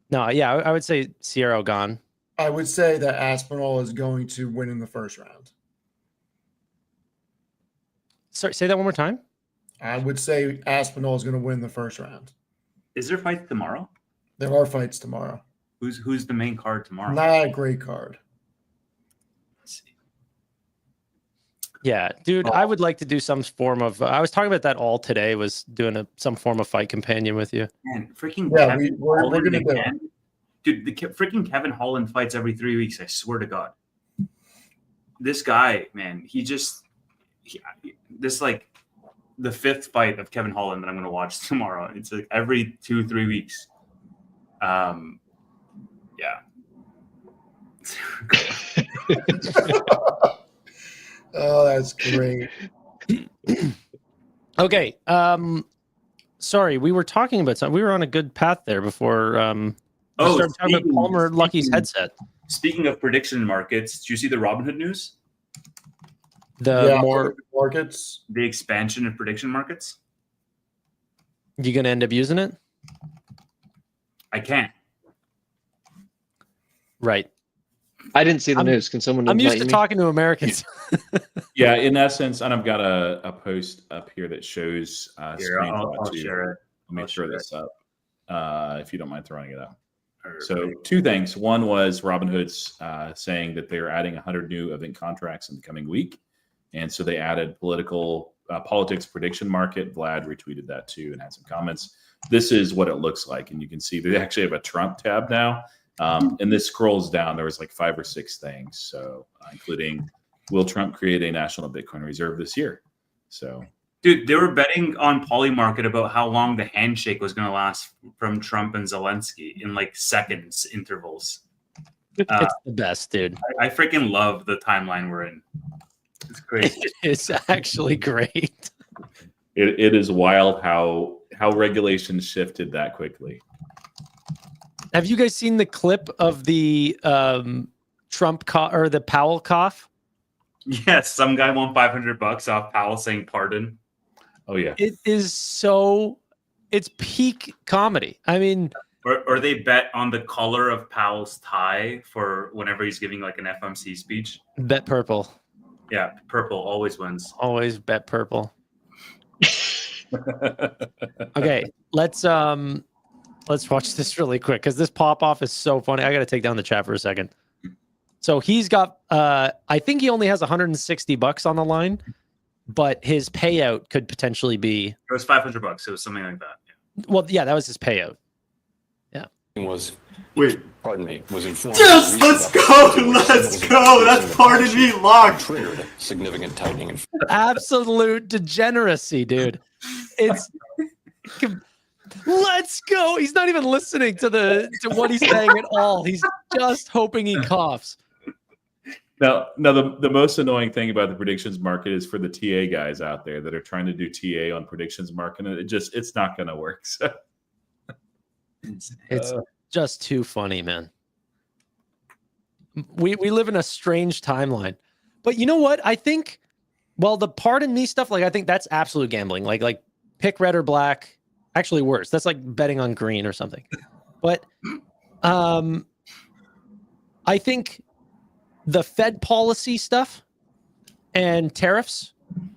no. Yeah, I would say zero gone. I would say that Aspinall is going to win in the first round. Sorry. Say that one more time. I would say Aspinall is going to win the first round. Is there fight tomorrow? There are fights tomorrow. Who's the main card tomorrow? Not a great card. Let's see. Yeah, dude. I would like to do some form of. I was talking about that all today. Was doing some form of fight companion with you. Man, freaking Yeah, Kevin we're Holland gonna do it. again. Dude, the freaking Kevin Holland fights every 3 weeks. I swear to God. This guy, man, this like the 5th fight of Kevin Holland that I'm going to watch tomorrow. It's like every 2-3 weeks. Yeah. Oh, that's great. Okay. Sorry, we were talking about something. We were on a good path there before. We started talking about Palmer Lucky's headset. Speaking of prediction markets, do you see the Robinhood news? The more markets. The expansion of prediction markets? you gonna end up using it, I can't. right? I didn't see the I'm- news. Can someone I'm used enlighten to me? talking to Americans. Yeah, in essence, and I've got a post up here that shows Here, I'll screenshot too. share it. Let me I'll throw share this up, if you don't mind throwing it up. Or- So 2 things. One was Robinhood's saying that they are adding 100 new event contracts in the coming week. And so they added politics prediction market. Vlad retweeted that too and had some comments. This is what it looks like. And you can see they actually have a Trump tab now. And this scrolls down. There was like 5 or 6 things. So including, will Trump create a national Bitcoin reserve this year? So Dude, they were betting on Polymarket about how long the handshake was going to last from Trump and Zelensky in like seconds intervals. It's the best, dude. I freaking love the timeline we're in. It's crazy. It's actually great. it is wild how regulations shifted that quickly. Have you guys seen the clip of the Trump or the Powell cough? Yes, some guy won $500 off Powell saying pardon. Oh yeah. It is it's peak comedy. I mean, Or they bet on the color of Powell's tie for whenever he's giving like an FMC speech. bet purple. Yeah, purple always wins. Always bet purple. Okay, let's watch this really quick because this pop off is so funny. I got to take down the chat for a second. So he's got I think he only has $160 on the line, but his payout could potentially be It was $500. It was something like that. Yeah. well, yeah, that was his payout. Was pardon me, was informed. Yes, let's go, let's go. That's part of me locked. Triggered significant tightening. Absolute degeneracy, dude. It's let's go. He's not even listening to what he's saying at all. He's just hoping he coughs. Now, the most annoying thing about the predictions market is for the TA guys out there that are trying to do TA on predictions market. It's not going to work. So. It's just too funny, man. We live in a strange timeline. But you know what? I think, well, the pardon me stuff, like I think that's absolute gambling. Like pick red or black. Actually worse. That's like betting on green or something. But I think the Fed policy stuff and tariffs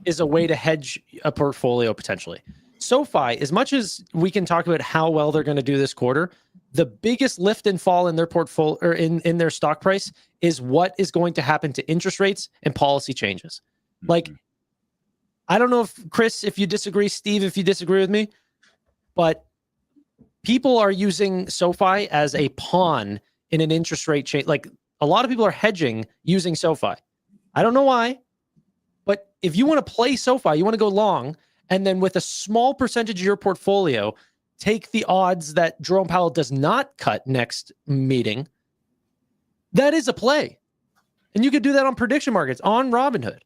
is a way to hedge a portfolio potentially. SoFi, as much as we can talk about how well they're going to do this quarter, the biggest lift and fall in their portfolio or in their stock price is what is going to happen to interest rates and policy changes. Like, I don't know if Chris, if you disagree, Steve, if you disagree with me, but people are using SoFi as a pawn in an interest rate change. Like a lot of people are hedging using SoFi. I don't know why, but if you want to play SoFi, you want to go long, and then with a small percentage of your portfolio, take the odds that Jerome Powell does not cut next meeting. That is a play. And you could do that on prediction markets, on Robinhood.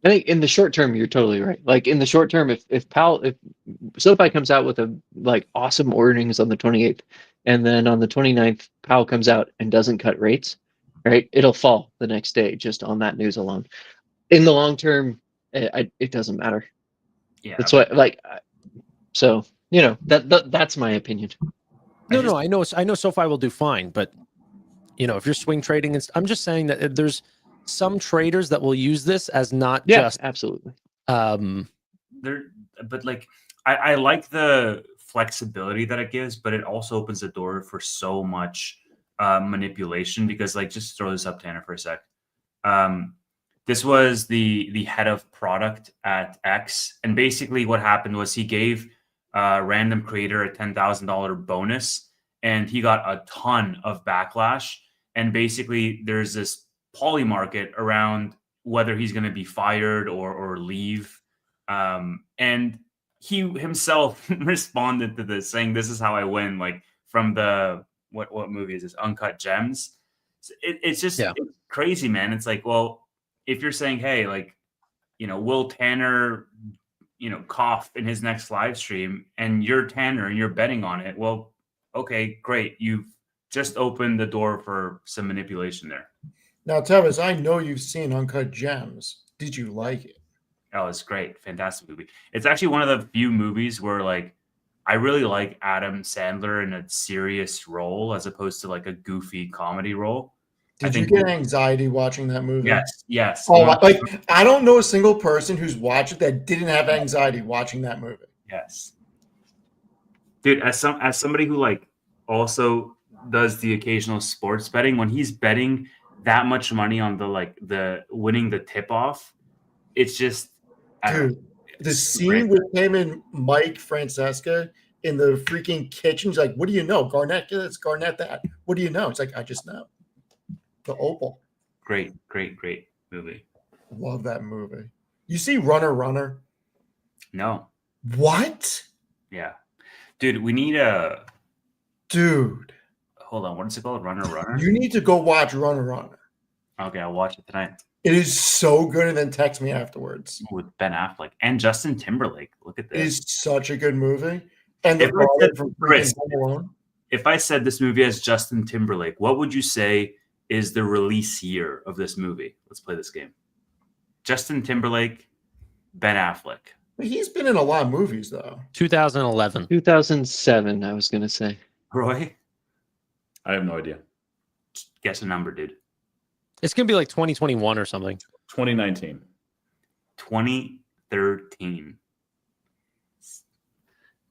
I think in the short term, you're totally right. Like in the short term, if SoFi comes out with a like awesome earnings on the 28th, and then on the 29th, Powell comes out and doesn't cut rates, right? It'll fall the next day just on that news alone. In the long term, it doesn't matter. Yeah, That's what so you know that's my opinion. No, I know SoFi will do fine, but you know, if you're swing trading, I'm just saying that there's some traders that will use this as not just absolutely. But like I like the flexibility that it gives, but it also opens the door for so much manipulation because like just throw this up, Tanner, for a sec. This was the head of product at X, and basically what happened was he gave a random creator a $10,000 bonus, and he got a ton of backlash. And basically, there's this poly market around whether he's going to be fired or leave. And he himself responded to this, saying, "This is how I win." Like from the what movie is this? Uncut Gems. It's just it's crazy, man. It's like, well, if you're saying, hey, like, you know, will Tanner, you know, cough in his next live stream, and you're Tanner and you're betting on it, well, okay, great. You've just opened the door for some manipulation there. Now, Tevis, I know you've seen Uncut Gems. Did you like it? Oh, it's great. Fantastic movie. It's actually one of the few movies where, like, I really like Adam Sandler in a serious role as opposed to, like, a goofy comedy role. Did you get anxiety watching that movie? Yes. Oh, like I don't know a single person who's watched it that didn't have anxiety watching that movie. Yes. Dude, as somebody who like also does the occasional sports betting, when he's betting that much money on the winning the tip off, it's just dude. The scene with him and Mike Francesca in the freaking kitchen. He's like, "What do you know? Garnett this, Garnett that. What do you know?" It's like, "I just know." The Opal. Great movie. Love that movie. You see Runner? No. What? Yeah. Dude, we need a... Dude. Hold on. What is it called? Runner? You need to go watch Runner. Okay, I'll watch it tonight. It is so good, and then text me afterwards. With Ben Affleck and Justin Timberlake. Look at this. It is such a good movie. And if I said this movie has Justin Timberlake, what would you say is the release year of this movie? Let's play this game. Justin Timberlake, Ben Affleck. He's been in a lot of movies, though. 2011. 2007, I was going to say. Roy? I have no idea. Guess a number, dude. It's gonna be like 2021 or something. 2019. 2013.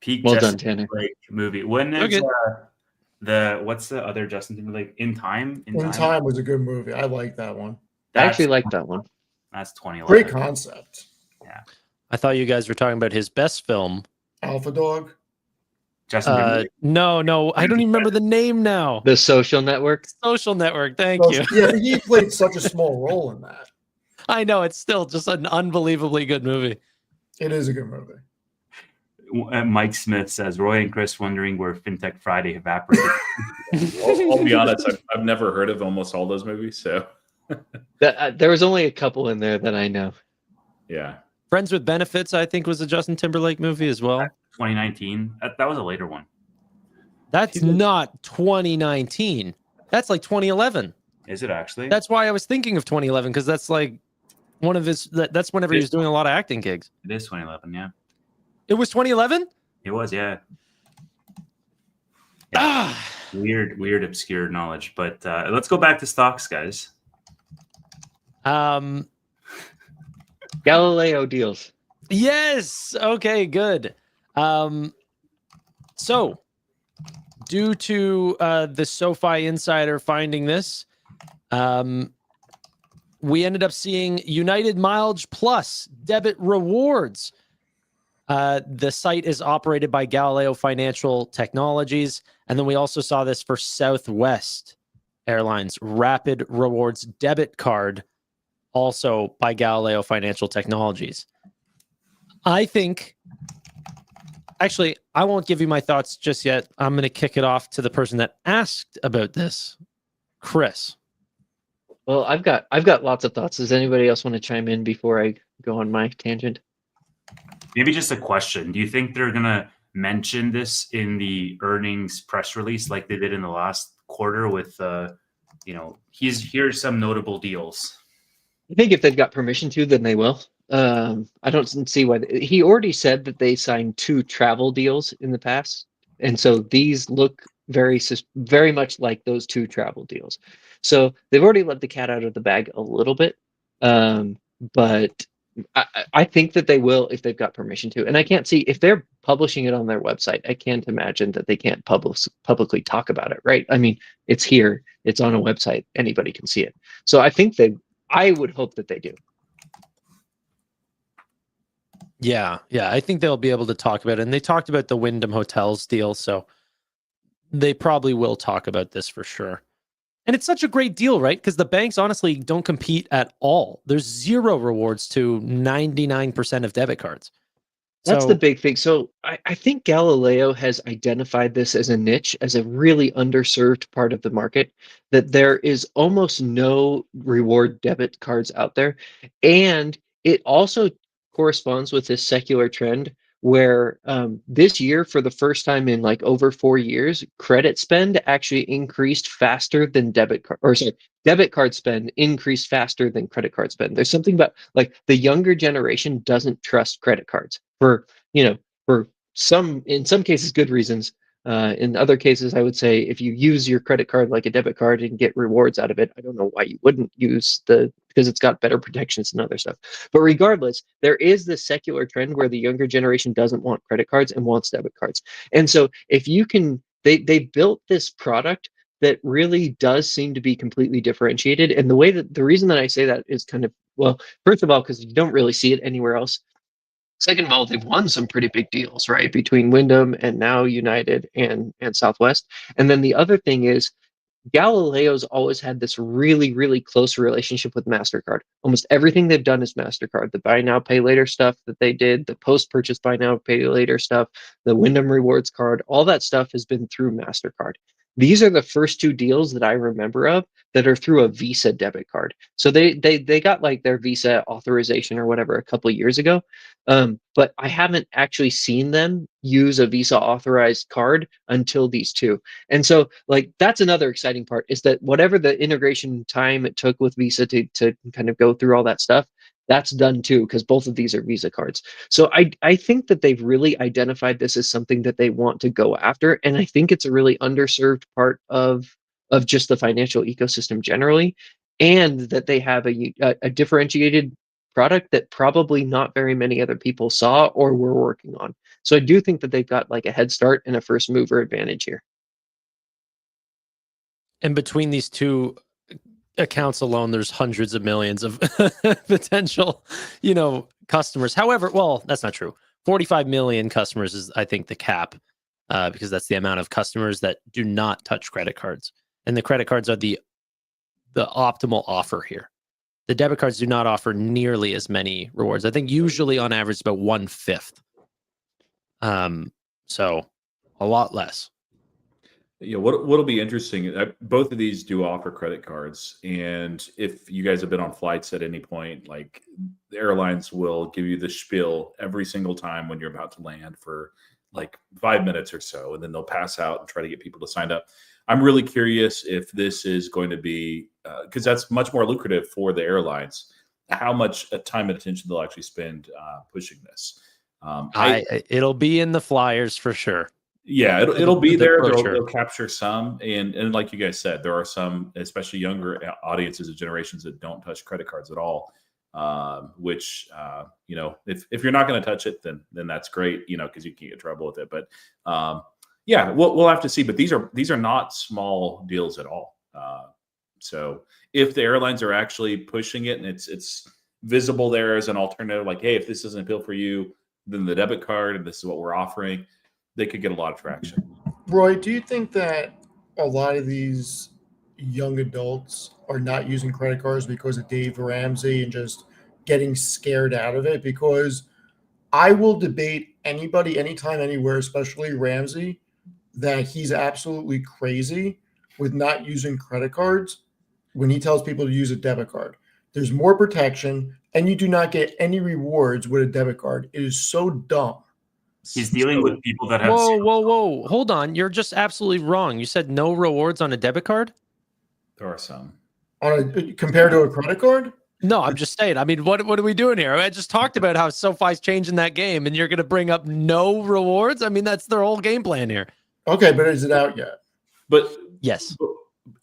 Peak Well Justin done, Tanner. Timberlake movie. When is Okay. what's the other Justin Timberlake? In Time? In Time was a good movie. I like that one. I actually like that one. That's 2011. Great concept. Yeah. I thought you guys were talking about his best film. Alpha Dog. Justin Timberlake. No, I don't even remember the name now. The Social Network. Social Network. Thank you. Yeah, he played such a small role in that. I know it's still just an unbelievably good movie. It is a good movie. Mike Smith says Roy and Chris wondering where Fintech Friday evaporated. I'll be honest, I've never heard of almost all those movies. So There was only a couple in there that I know. yeah. Friends with Benefits, I think, was a Justin Timberlake movie as well. 2019. That was a later one. That's not 2019. That's like 2011. Is it actually? That's why I was thinking of 2011 because that's like one of his. That's whenever he was doing a lot of acting gigs. It is 2011. Yeah. It was 2011. It was. Yeah. Ah, Weird, obscure knowledge. But let's go back to stocks, guys. Galileo deals. Yes. Okay. Good. So, due to the SoFi insider finding this, we ended up seeing United Mileage Plus debit rewards. The site is operated by Galileo Financial Technologies. And then we also saw this for Southwest Airlines Rapid Rewards debit card, also by Galileo Financial Technologies. I think, actually, I won't give you my thoughts just yet. I'm going to kick it off to the person that asked about this, Chris. Well, I've got lots of thoughts. Does anybody else want to chime in before I go on my tangent? Maybe just a question. Do you think they're going to mention this in the earnings press release like they did in the last quarter with, here's some notable deals? I think if they've got permission to, then they will. I don't see why. He already said that they signed 2 travel deals in the past. And so these look very much like those 2 travel deals. So they've already let the cat out of the bag a little bit. But I think that they will if they've got permission to. And I can't see, if they're publishing it on their website, I can't imagine that they can't publicly talk about it, right? I mean, it's here, it's on a website, anybody can see it. So I would hope that they do. Yeah, I think they'll be able to talk about it. And they talked about the Wyndham Hotels deal, so they probably will talk about this for sure. And it's such a great deal, right? Because the banks honestly don't compete at all. There's 0 rewards to 99% of debit cards. That's the big thing. So I think Galileo has identified this as a niche, as a really underserved part of the market, that there is almost no reward debit cards out there. And it also corresponds with this secular trend where this year, for the first time in like over 4 years, credit spend actually increased faster than debit card spend increased faster than credit card spend. There's something about like the younger generation doesn't trust credit cards for in some cases good reasons. In other cases, I would say if you use your credit card like a debit card and get rewards out of it, I don't know why you wouldn't use because it's got better protections and other stuff. But regardless, there is this secular trend where the younger generation doesn't want credit cards and wants debit cards. And so if you can, they built this product that really does seem to be completely differentiated. And the reason that I say that is kind of, well, first of all, because you don't really see it anywhere else. Second of all, they've won some pretty big deals, right? Between Wyndham and now United and Southwest. And then the other thing is Galileo's always had this really, really close relationship with MasterCard. Almost everything they've done is MasterCard. The buy now, pay later stuff that they did, the post-purchase buy now, pay later stuff, the Wyndham Rewards card, all that stuff has been through MasterCard. These are the first 2 deals that I remember of that are through a Visa debit card. So they got like their Visa authorization or whatever a couple of years ago. But I haven't actually seen them use a Visa authorized card until these 2. And so like that's another exciting part, is that whatever the integration time it took with Visa to kind of go through all that stuff, that's done too, because both of these are Visa cards. So I think that they've really identified this as something that they want to go after. And I think it's a really underserved part of just the financial ecosystem generally. and that they have a differentiated product that probably not very many other people saw or were working on. So I do think that they've got like a head start and a first mover advantage here. And between these two accounts alone, there's hundreds of millions of potential, customers. However, well, that's not true. 45 million customers is, I think, the cap, because that's the amount of customers that do not touch credit cards. And the credit cards are the optimal offer here. The debit cards do not offer nearly as many rewards. I think usually on average about 1/5. So a lot less. What'll be interesting, both of these do offer credit cards. And if you guys have been on flights at any point, like the airlines will give you the spiel every single time when you're about to land for like 5 minutes or so, and then they'll pass out and try to get people to sign up. I'm really curious if this is going to be, because that's much more lucrative for the airlines, how much time and attention they'll actually spend pushing this. It'll be in the flyers for sure. Yeah, it'll be there. brochure. They'll capture some, and like you guys said, there are some, especially younger audiences and generations that don't touch credit cards at all. Which if you're not going to touch it, then that's great, because you can get in trouble with it. But yeah, we'll have to see. But these are not small deals at all. So if the airlines are actually pushing it and it's visible there as an alternative, like, hey, if this doesn't appeal for you, then the debit card, and this is what we're offering, they could get a lot of traction. Roy, do you think that a lot of these young adults are not using credit cards because of Dave Ramsey and just getting scared out of it? Because I will debate anybody, anytime, anywhere, especially Ramsey, that he's absolutely crazy with not using credit cards when he tells people to use a debit card. There's more protection, and you do not get any rewards with a debit card. It is so dumb. He's dealing with people that have. Whoa! Hold on, you're just absolutely wrong. You said no rewards on a debit card. There are some Compared to a credit card. No, I'm just saying. I mean, what are we doing here? I just talked about how SoFi's changing that game, and you're going to bring up no rewards. I mean, that's their whole game plan here. Okay, but is it out yet? But yes,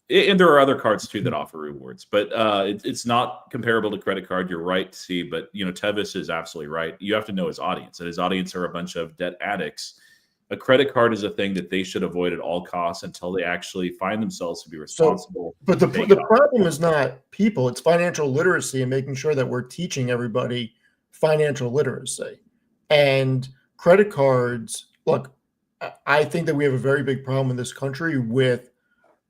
and there are other cards too that offer rewards, but it's not comparable to credit card. You're right, see, but Tevis is absolutely right. You have to know his audience, and his audience are a bunch of debt addicts. A credit card is a thing that they should avoid at all costs until they actually find themselves to be responsible. But the problem is not people; it's financial literacy and making sure that we're teaching everybody financial literacy. And credit cards, look, I think that we have a very big problem in this country with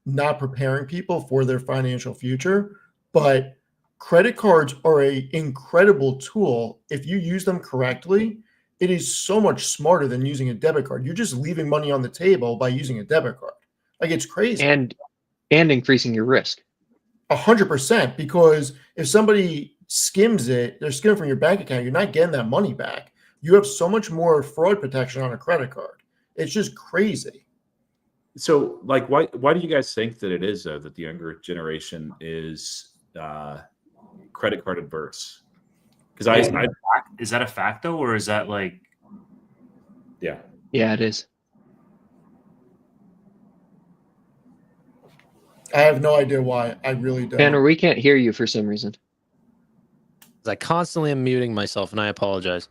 not preparing people for their financial future. But credit cards are an incredible tool if you use them correctly. It is so much smarter than using a debit card. You're just leaving money on the table by using a debit card. Like, it's crazy. And increasing your risk. 100%, because if somebody skims it, they're skimming from your bank account, you're not getting that money back. You have so much more fraud protection on a credit card. It's just crazy. So, like, why do you guys think that it is, though, that the younger generation is credit card adverse? Because is that a fact though, or is that like? Yeah, it is. I have no idea why. I really don't. Banner, we can't hear you for some reason. I constantly am muting myself, and I apologize.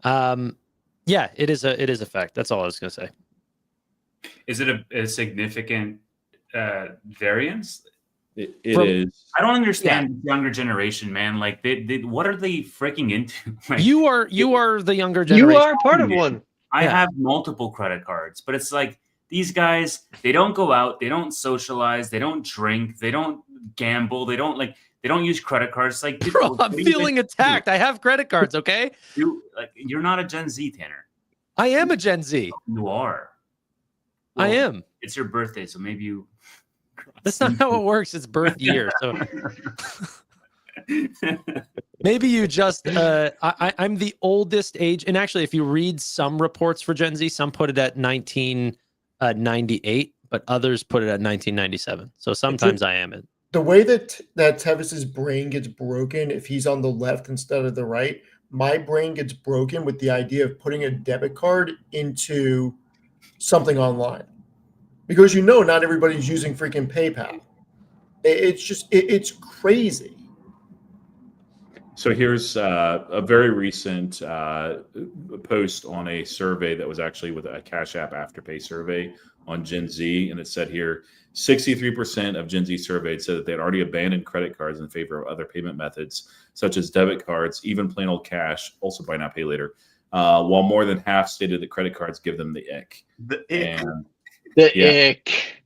Yeah, it is a fact. That's all I was going to say. Is it a significant variance? It is. I don't understand the younger generation, man. Like, they what are they freaking into? Like, you are the younger generation. You are part of one. I have multiple credit cards, but it's like these guys, they don't go out, they don't socialize, they don't drink, they don't gamble, they don't use credit cards. Like, dude, bro, I'm feeling attacked. I have credit cards, okay? You're not a Gen Z, Tanner. I am a Gen Z. You are. Well, I am. It's your birthday, so maybe you. That's not how it works. It's birth year. So maybe you just, I'm the oldest age. And actually, if you read some reports for Gen Z, some put it at 1998, but others put it at 1997. So sometimes I am it. The way that Tevis's brain gets broken, if he's on the left instead of the right, my brain gets broken with the idea of putting a debit card into something online. Because not everybody's using freaking PayPal. It's crazy. So here's a very recent post on a survey that was actually with a Cash App Afterpay survey on Gen Z. And it said here, 63% of Gen Z surveyed said that they had already abandoned credit cards in favor of other payment methods, such as debit cards, even plain old cash, also buy now, pay later, while more than half stated that credit cards give them the ick. The ick. And The ick.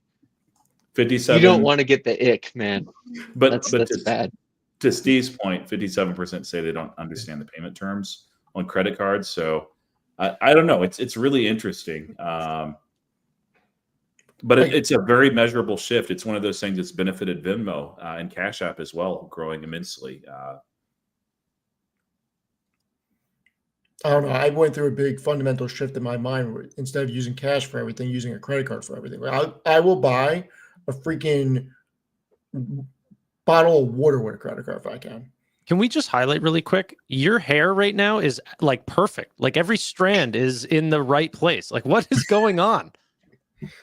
57. You don't want to get the ick, man. But That's bad. To Steve's point, 57% say they don't understand the payment terms on credit cards. So I don't know. It's really interesting. But it's a very measurable shift. It's one of those things that's benefited Venmo and Cash App as well, growing immensely. I don't know. I went through a big fundamental shift in my mind. Where instead of using cash for everything, using a credit card for everything. I will buy a freaking bottle of water with a credit card if I can. Can we just highlight really quick? Your hair right now is like perfect. Like every strand is in the right place. Like what is going on?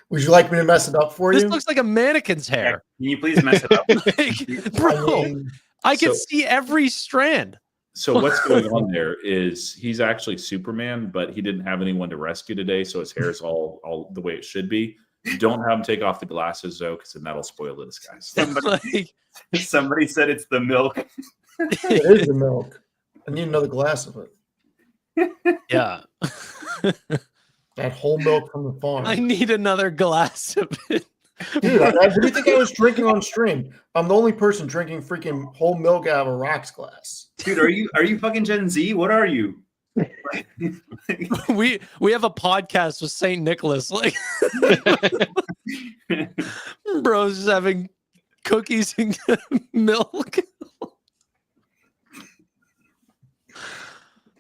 Would you like me to mess it up for This you? looks like a mannequin's Yeah, hair. can you please mess it up? Like, bro, I can see every strand. So what's going on there is he's actually Superman, but he didn't have anyone to rescue today, so his hair is all the way it should be. Don't have him take off the glasses though, because then that'll spoil the disguise. Somebody said it's the milk. It is the milk. I need another glass of it. Yeah. That whole milk from the farm. I need another glass of it. Dude, what do you think I was drinking on stream? I'm the only person drinking freaking whole milk out of a rocks glass. Dude, are you fucking Gen Z? What are you? We have a podcast with St. Nicholas. Like bro's just having cookies and milk.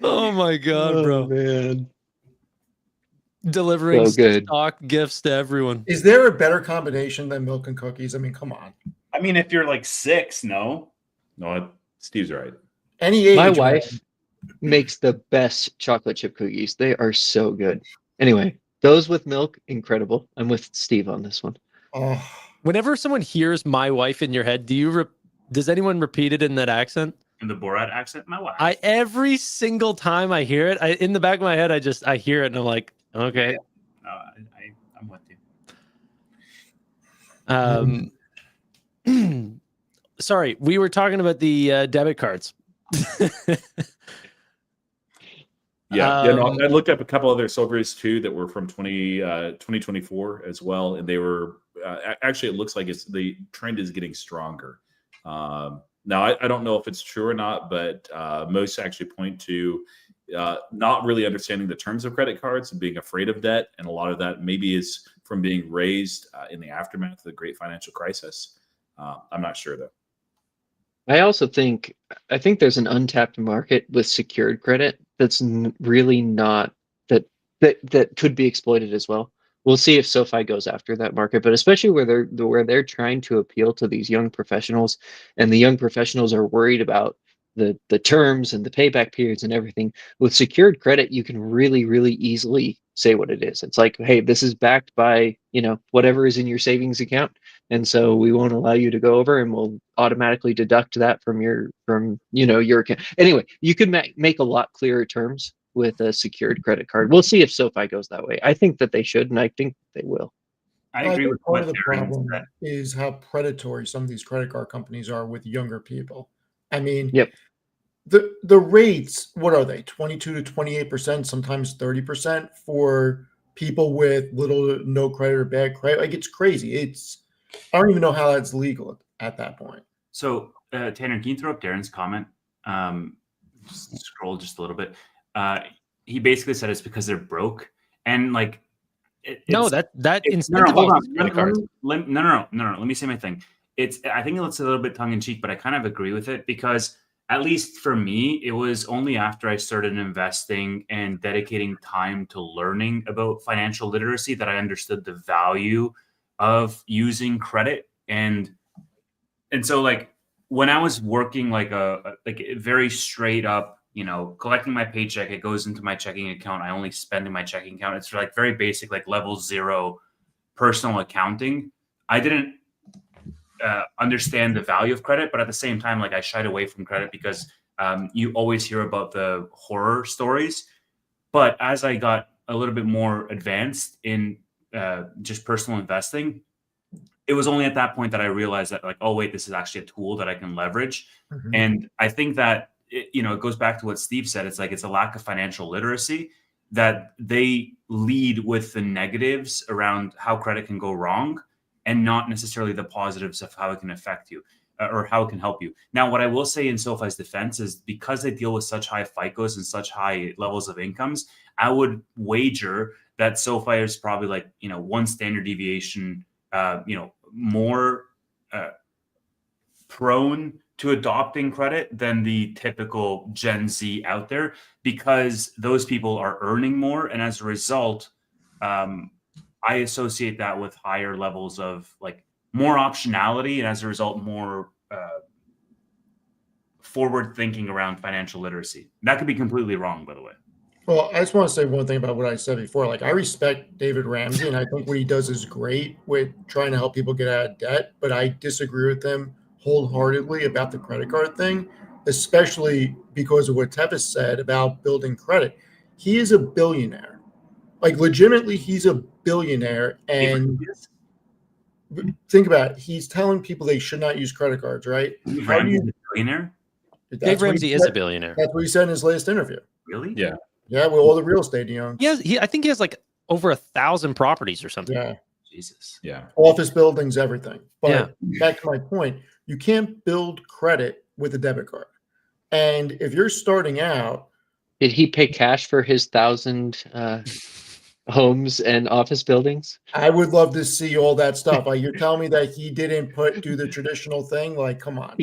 Oh my god, bro. Man. Delivering So good. stock gifts to everyone. Is there a better combination than milk and cookies? I mean, come on. I mean, if you're like 6, no. No, Steve's right. Any age. My wife makes the best chocolate chip cookies. They are so good. Anyway, those with milk, incredible. I'm with Steve on this one. Oh, Whenever someone hears my wife in your head, does anyone repeat it in that accent? In the Borat accent, my wife. Every single time I hear it, in the back of my head, I hear it and I'm like, okay. I'm with you. Sorry, we were talking about the debit cards. I looked up a couple other surveys too that were from 2024 as well, and they were actually, it looks like the trend is getting stronger. Now I don't know if it's true or not, but most actually point to not really understanding the terms of credit cards and being afraid of debt, and a lot of that maybe is from being raised in the aftermath of the great financial crisis. I'm not sure though. I think there's an untapped market with secured credit that's really not that could be exploited as well. We'll see if SoFi goes after that market, but especially where they're trying to appeal to these young professionals, and the young professionals are worried about the terms and the payback periods and everything. With secured credit, you can really, really easily say what it is. It's like, hey, this is backed by, whatever is in your savings account. And so we won't allow you to go over, and we'll automatically deduct that from your account. Anyway, you can make a lot clearer terms with a secured credit card. We'll see if SoFi goes that way. I think that they should, and I think they will. I I agree think with part what of the Darren problem said. is how predatory some of these credit card companies are with younger people. I mean, Yep. The rates, what are they? 22 to 28%, sometimes 30% for people with little to no credit or bad credit. Like, it's crazy. I don't even know how that's legal at that point. So, Tanner, can you throw up Darren's comment? Just scroll just a little bit. He basically said it's because they're broke, and like, No, that no, hold on. incentivizes credit cards. No. Let me say my thing. I think it's a little bit tongue in cheek, but I kind of agree with it, because at least for me, it was only after I started investing and dedicating time to learning about financial literacy that I understood the value of using credit. And so, like, when I was working like a very straight up, collecting my paycheck, it goes into my checking account. I only spend in my checking account. It's like very basic, like level 0 personal accounting. I didn't understand the value of credit, but at the same time, like I shied away from credit because you always hear about the horror stories. But as I got a little bit more advanced in just personal investing, it was only at that point that I realized that, like, oh wait, this is actually a tool that I can leverage. Mhm. And I think that it goes back to what Steve said. It's like it's a lack of financial literacy that they lead with the negatives around how credit can go wrong, and not necessarily the positives of how it can affect you or how it can help you. Now, what I will say in SoFi's defense is because they deal with such high FICOs and such high levels of incomes, I would wager that SoFi is probably like, one standard deviation, more prone to adopting credit than the typical Gen Z out there, because those people are earning more. And as a result, I associate that with higher levels of like more optionality, and as a result, more forward thinking around financial literacy. That could be completely wrong, by the way. Well, I just want to say one thing about what I said before. Like, I respect David Ramsey, and I think what he does is great with trying to help people get out of debt. But I disagree with him wholeheartedly about the credit card thing, especially because of what Tevis said about building credit. He is a billionaire. Like, legitimately, he's a billionaire. And think about it. He's telling people they should not use credit cards, right? How do you, a billionaire? Dave Ramsey is a billionaire. That's what he said in his latest interview. Really? Yeah. Yeah, with all the real estate he owns. I think he has like over 1,000 properties or something. Yeah. Jesus. Yeah. Office buildings, everything. But Yeah. back to my point, you can't build credit with a debit card. And if you're starting out, Did he pay cash for his 1,000 homes and office buildings? I would love to see all that stuff. Like, you're telling me that he didn't do the traditional thing? Like, come on.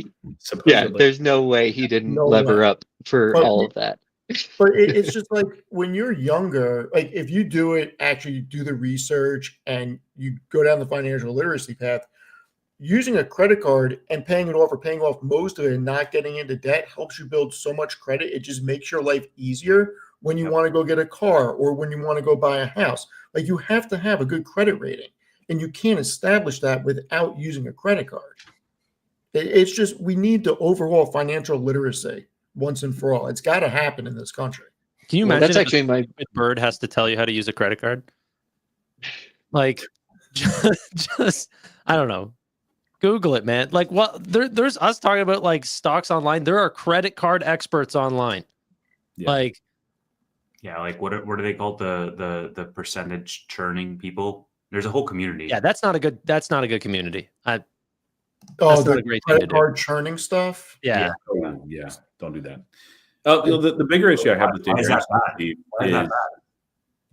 Yeah, there's no way he didn't No lever way. up for But- all of that. But it's just like when you're younger, like if you do it, actually do the research and you go down the financial literacy path, using a credit card and paying it off or paying off most of it and not getting into debt helps you build so much credit. It just makes your life easier when you want to go get a car or when you want to go buy a house. Like, you have to have a good credit rating, and you can't establish that without using a credit card. It's just, we need the overall financial literacy once and for all. It's got to happen in this country. Can you Well, imagine that's actually my Bird has to tell you how to use a credit card? Like, just I don't know. Google it, man. Like, well, there's us talking about like stocks online. There are credit card experts online. Yeah. Like, Yeah, like what are they called? The percentage churning people. There's a whole community. yeah, that's not a good community. Oh, That's not the a great thing to credit do. card churning stuff. Yeah. Yeah. Don't do that. The bigger issue I have with Why is that bad? Dave Why is that is bad?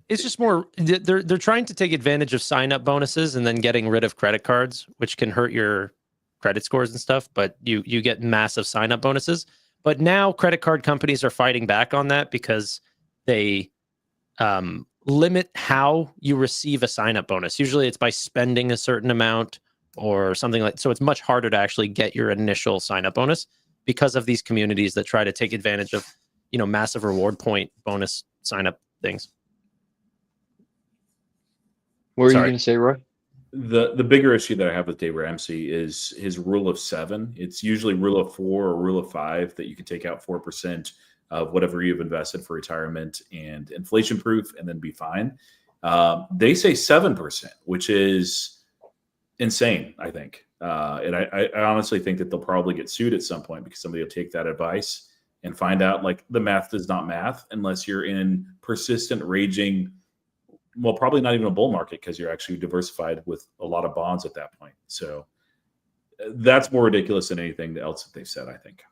It's just more they're trying to take advantage of sign-up bonuses and then getting rid of credit cards, which can hurt your credit scores and stuff, but you get massive sign-up bonuses. But now credit card companies are fighting back on that because they limit how you receive a sign-up bonus. Usually it's by spending a certain amount or something like, so it's much harder to actually get your initial sign-up bonus because of these communities that try to take advantage of, massive reward point bonus sign-up things. What were you Sorry. going to say, Roy? the bigger issue that I have with Dave Ramsey is his rule of 7. It's usually rule of 4 or rule of 5 that you can take out 4% of whatever you've invested for retirement and inflation proof and then be fine. They say 7%, which is insane, I think. And I honestly think that they'll probably get sued at some point because somebody will take that advice and find out like the math does not math unless you're in persistent raging, well, probably not even a bull market because you're actually diversified with a lot of bonds at that point. So that's more ridiculous than anything else that they've said, I think.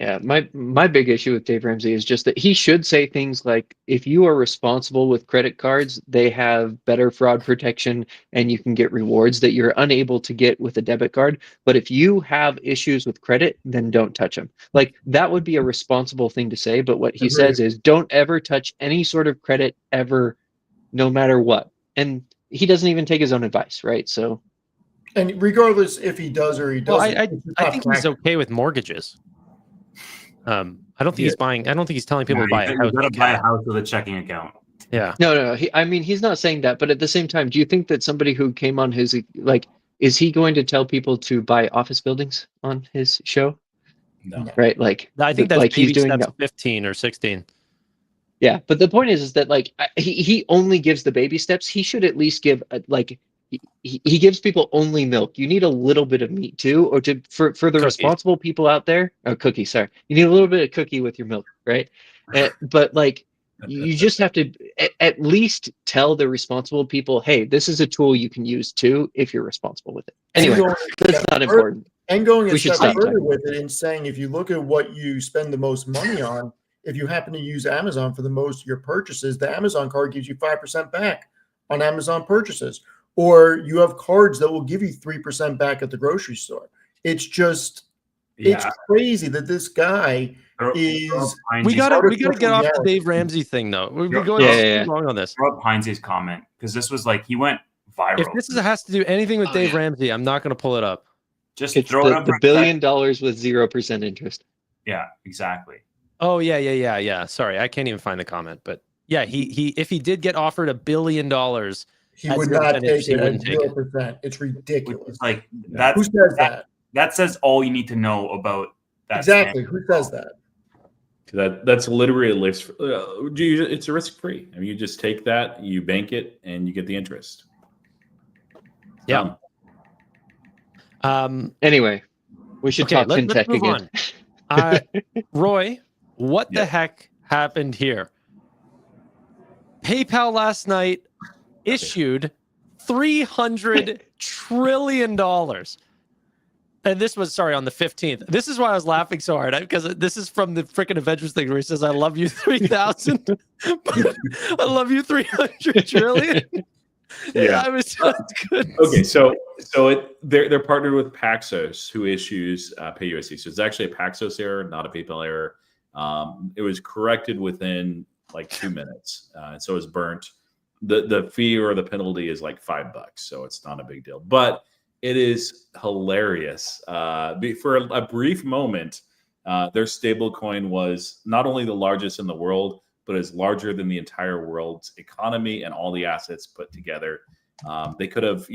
Yeah, my big issue with Dave Ramsey is just that he should say things like, if you are responsible with credit cards, they have better fraud protection and you can get rewards that you're unable to get with a debit card. But if you have issues with credit, then don't touch them. Like, that would be a responsible thing to say. But what he says is, don't ever touch any sort of credit ever, no matter what. And he doesn't even take his own advice, right? So, And regardless if he does or he Well, doesn't, I think he's okay with mortgages. I don't think he's buying. I don't think he's telling people to buy a house. You gotta buy a house with a checking account. Yeah. no. He's not saying that. But at the same time, do you think that somebody who came on his, like, is he going to tell people to buy office buildings on his show? No. Right, like I think that's like baby he's doing steps now. 15 or 16. Yeah, but the point is that like he only gives the baby steps. He should at least give like he gives people only milk. You need a little bit of meat too, or for the Cookies. responsible people out there. Oh, cookie, sorry. You need a little bit of cookie with your milk, right? But like you just have to at least tell the responsible people, hey, this is a tool you can use too if you're responsible with it. Anyway, that's not important. And going a We should step stop further talking. with it and saying, if you look at what you spend the most money on, if you happen to use Amazon for the most of your purchases, the Amazon card gives you 5% back on Amazon purchases. Or you have cards that will give you 3% back at the grocery store. It's just, it's crazy that this guy is. We gotta get off the Dave Ramsey thing though. We're going too long on this. Throw up Heinz's comment because this was like he went viral. If this has to do anything with Dave Ramsey, I'm not going to pull it up. Just It's throw it up. the $1 billion with 0% interest. Yeah, exactly. Oh yeah. Sorry, I can't even find the comment, but yeah, he if he did get offered $1 billion, he would not take it at 0%. It's ridiculous. It's like that. Who says that? That says all you need to know about that. Exactly. Who says that? That's literally a risk. It's a risk free. I mean, you just take that, you bank it, and you get the interest. Yeah. Anyway, we should talk let's fintech move again. On. Roy, what the heck happened here? PayPal last night issued $300 trillion. And this was, on the 15th. This is why I was laughing so hard, because this is from the freaking Avengers thing where he says, I love you 3,000. I love you 300 trillion. Yeah, I was just good. Okay, so they're partnered with Paxos, who issues PayUSD. So it's actually a Paxos error, not a PayPal error. It was corrected within like 2 minutes, and so it's burnt. The fee or the penalty is like $5, so it's not a big deal. But it is hilarious. For a brief moment, their stablecoin was not only the largest in the world, but is larger than the entire world's economy and all the assets put together. They could have,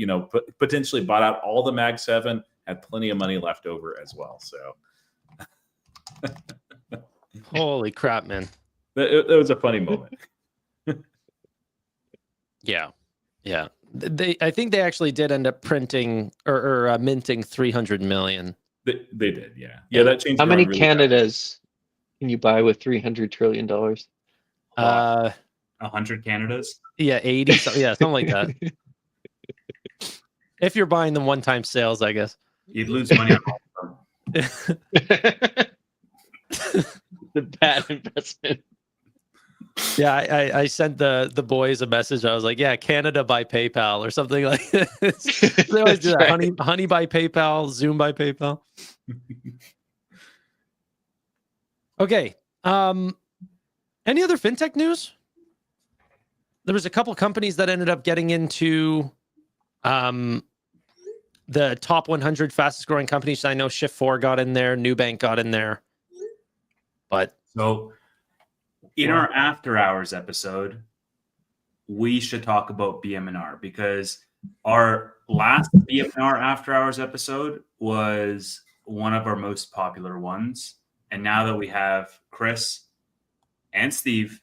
potentially bought out all the Mag 7, had plenty of money left over as well. So, holy crap, man! It was a funny moment. Yeah. I think they actually did end up printing or minting 300 million. They did, yeah. That changed. How many really Canadas can you buy with $300 trillion? 100 Canadas. Yeah, 80. Something like that. If you're buying them one-time sales, I guess you'd lose money on all of them. The bad investment. Yeah, I sent the boys a message. I was like, yeah, Canada by PayPal or something like this. They always do that. Right. Honey by PayPal, Zoom by PayPal. Okay. Any other fintech news? There was a couple companies that ended up getting into the top 100 fastest growing companies. I know Shift4 got in there, Nubank got in there. But so in our after hours episode, we should talk about BM&R because our last BM&R after hours episode was one of our most popular ones. And now that we have Chris and Steve,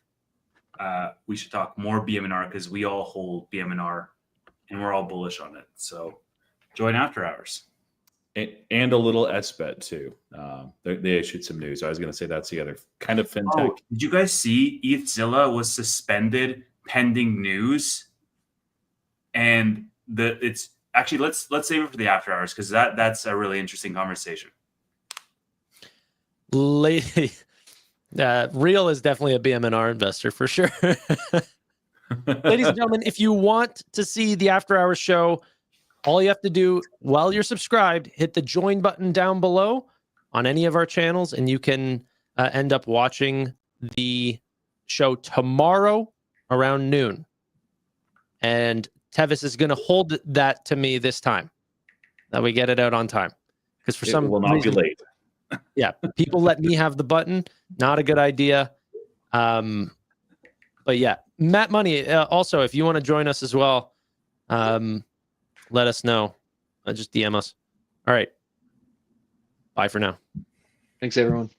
we should talk more BM&R because we all hold BM&R and we're all bullish on it. So join after hours. And a little SBET too. They issued some news. I was going to say that's the other kind of fintech. Oh, did you guys see ETHZilla was suspended pending news? And it's actually let's save it for the after hours because that's a really interesting conversation. Real is definitely a BM&R investor for sure. Ladies and gentlemen, if you want to see the after hours show, all you have to do while you're subscribed, hit the join button down below on any of our channels, and you can end up watching the show tomorrow around noon. And Tevis is going to hold that to me this time, that we get it out on time. Because for some reason, will not be late. Yeah, people let me have the button. Not a good idea. But yeah, Matt Money. Also, if you want to join us as well, let us know. Just DM us. All right. Bye for now. Thanks, everyone.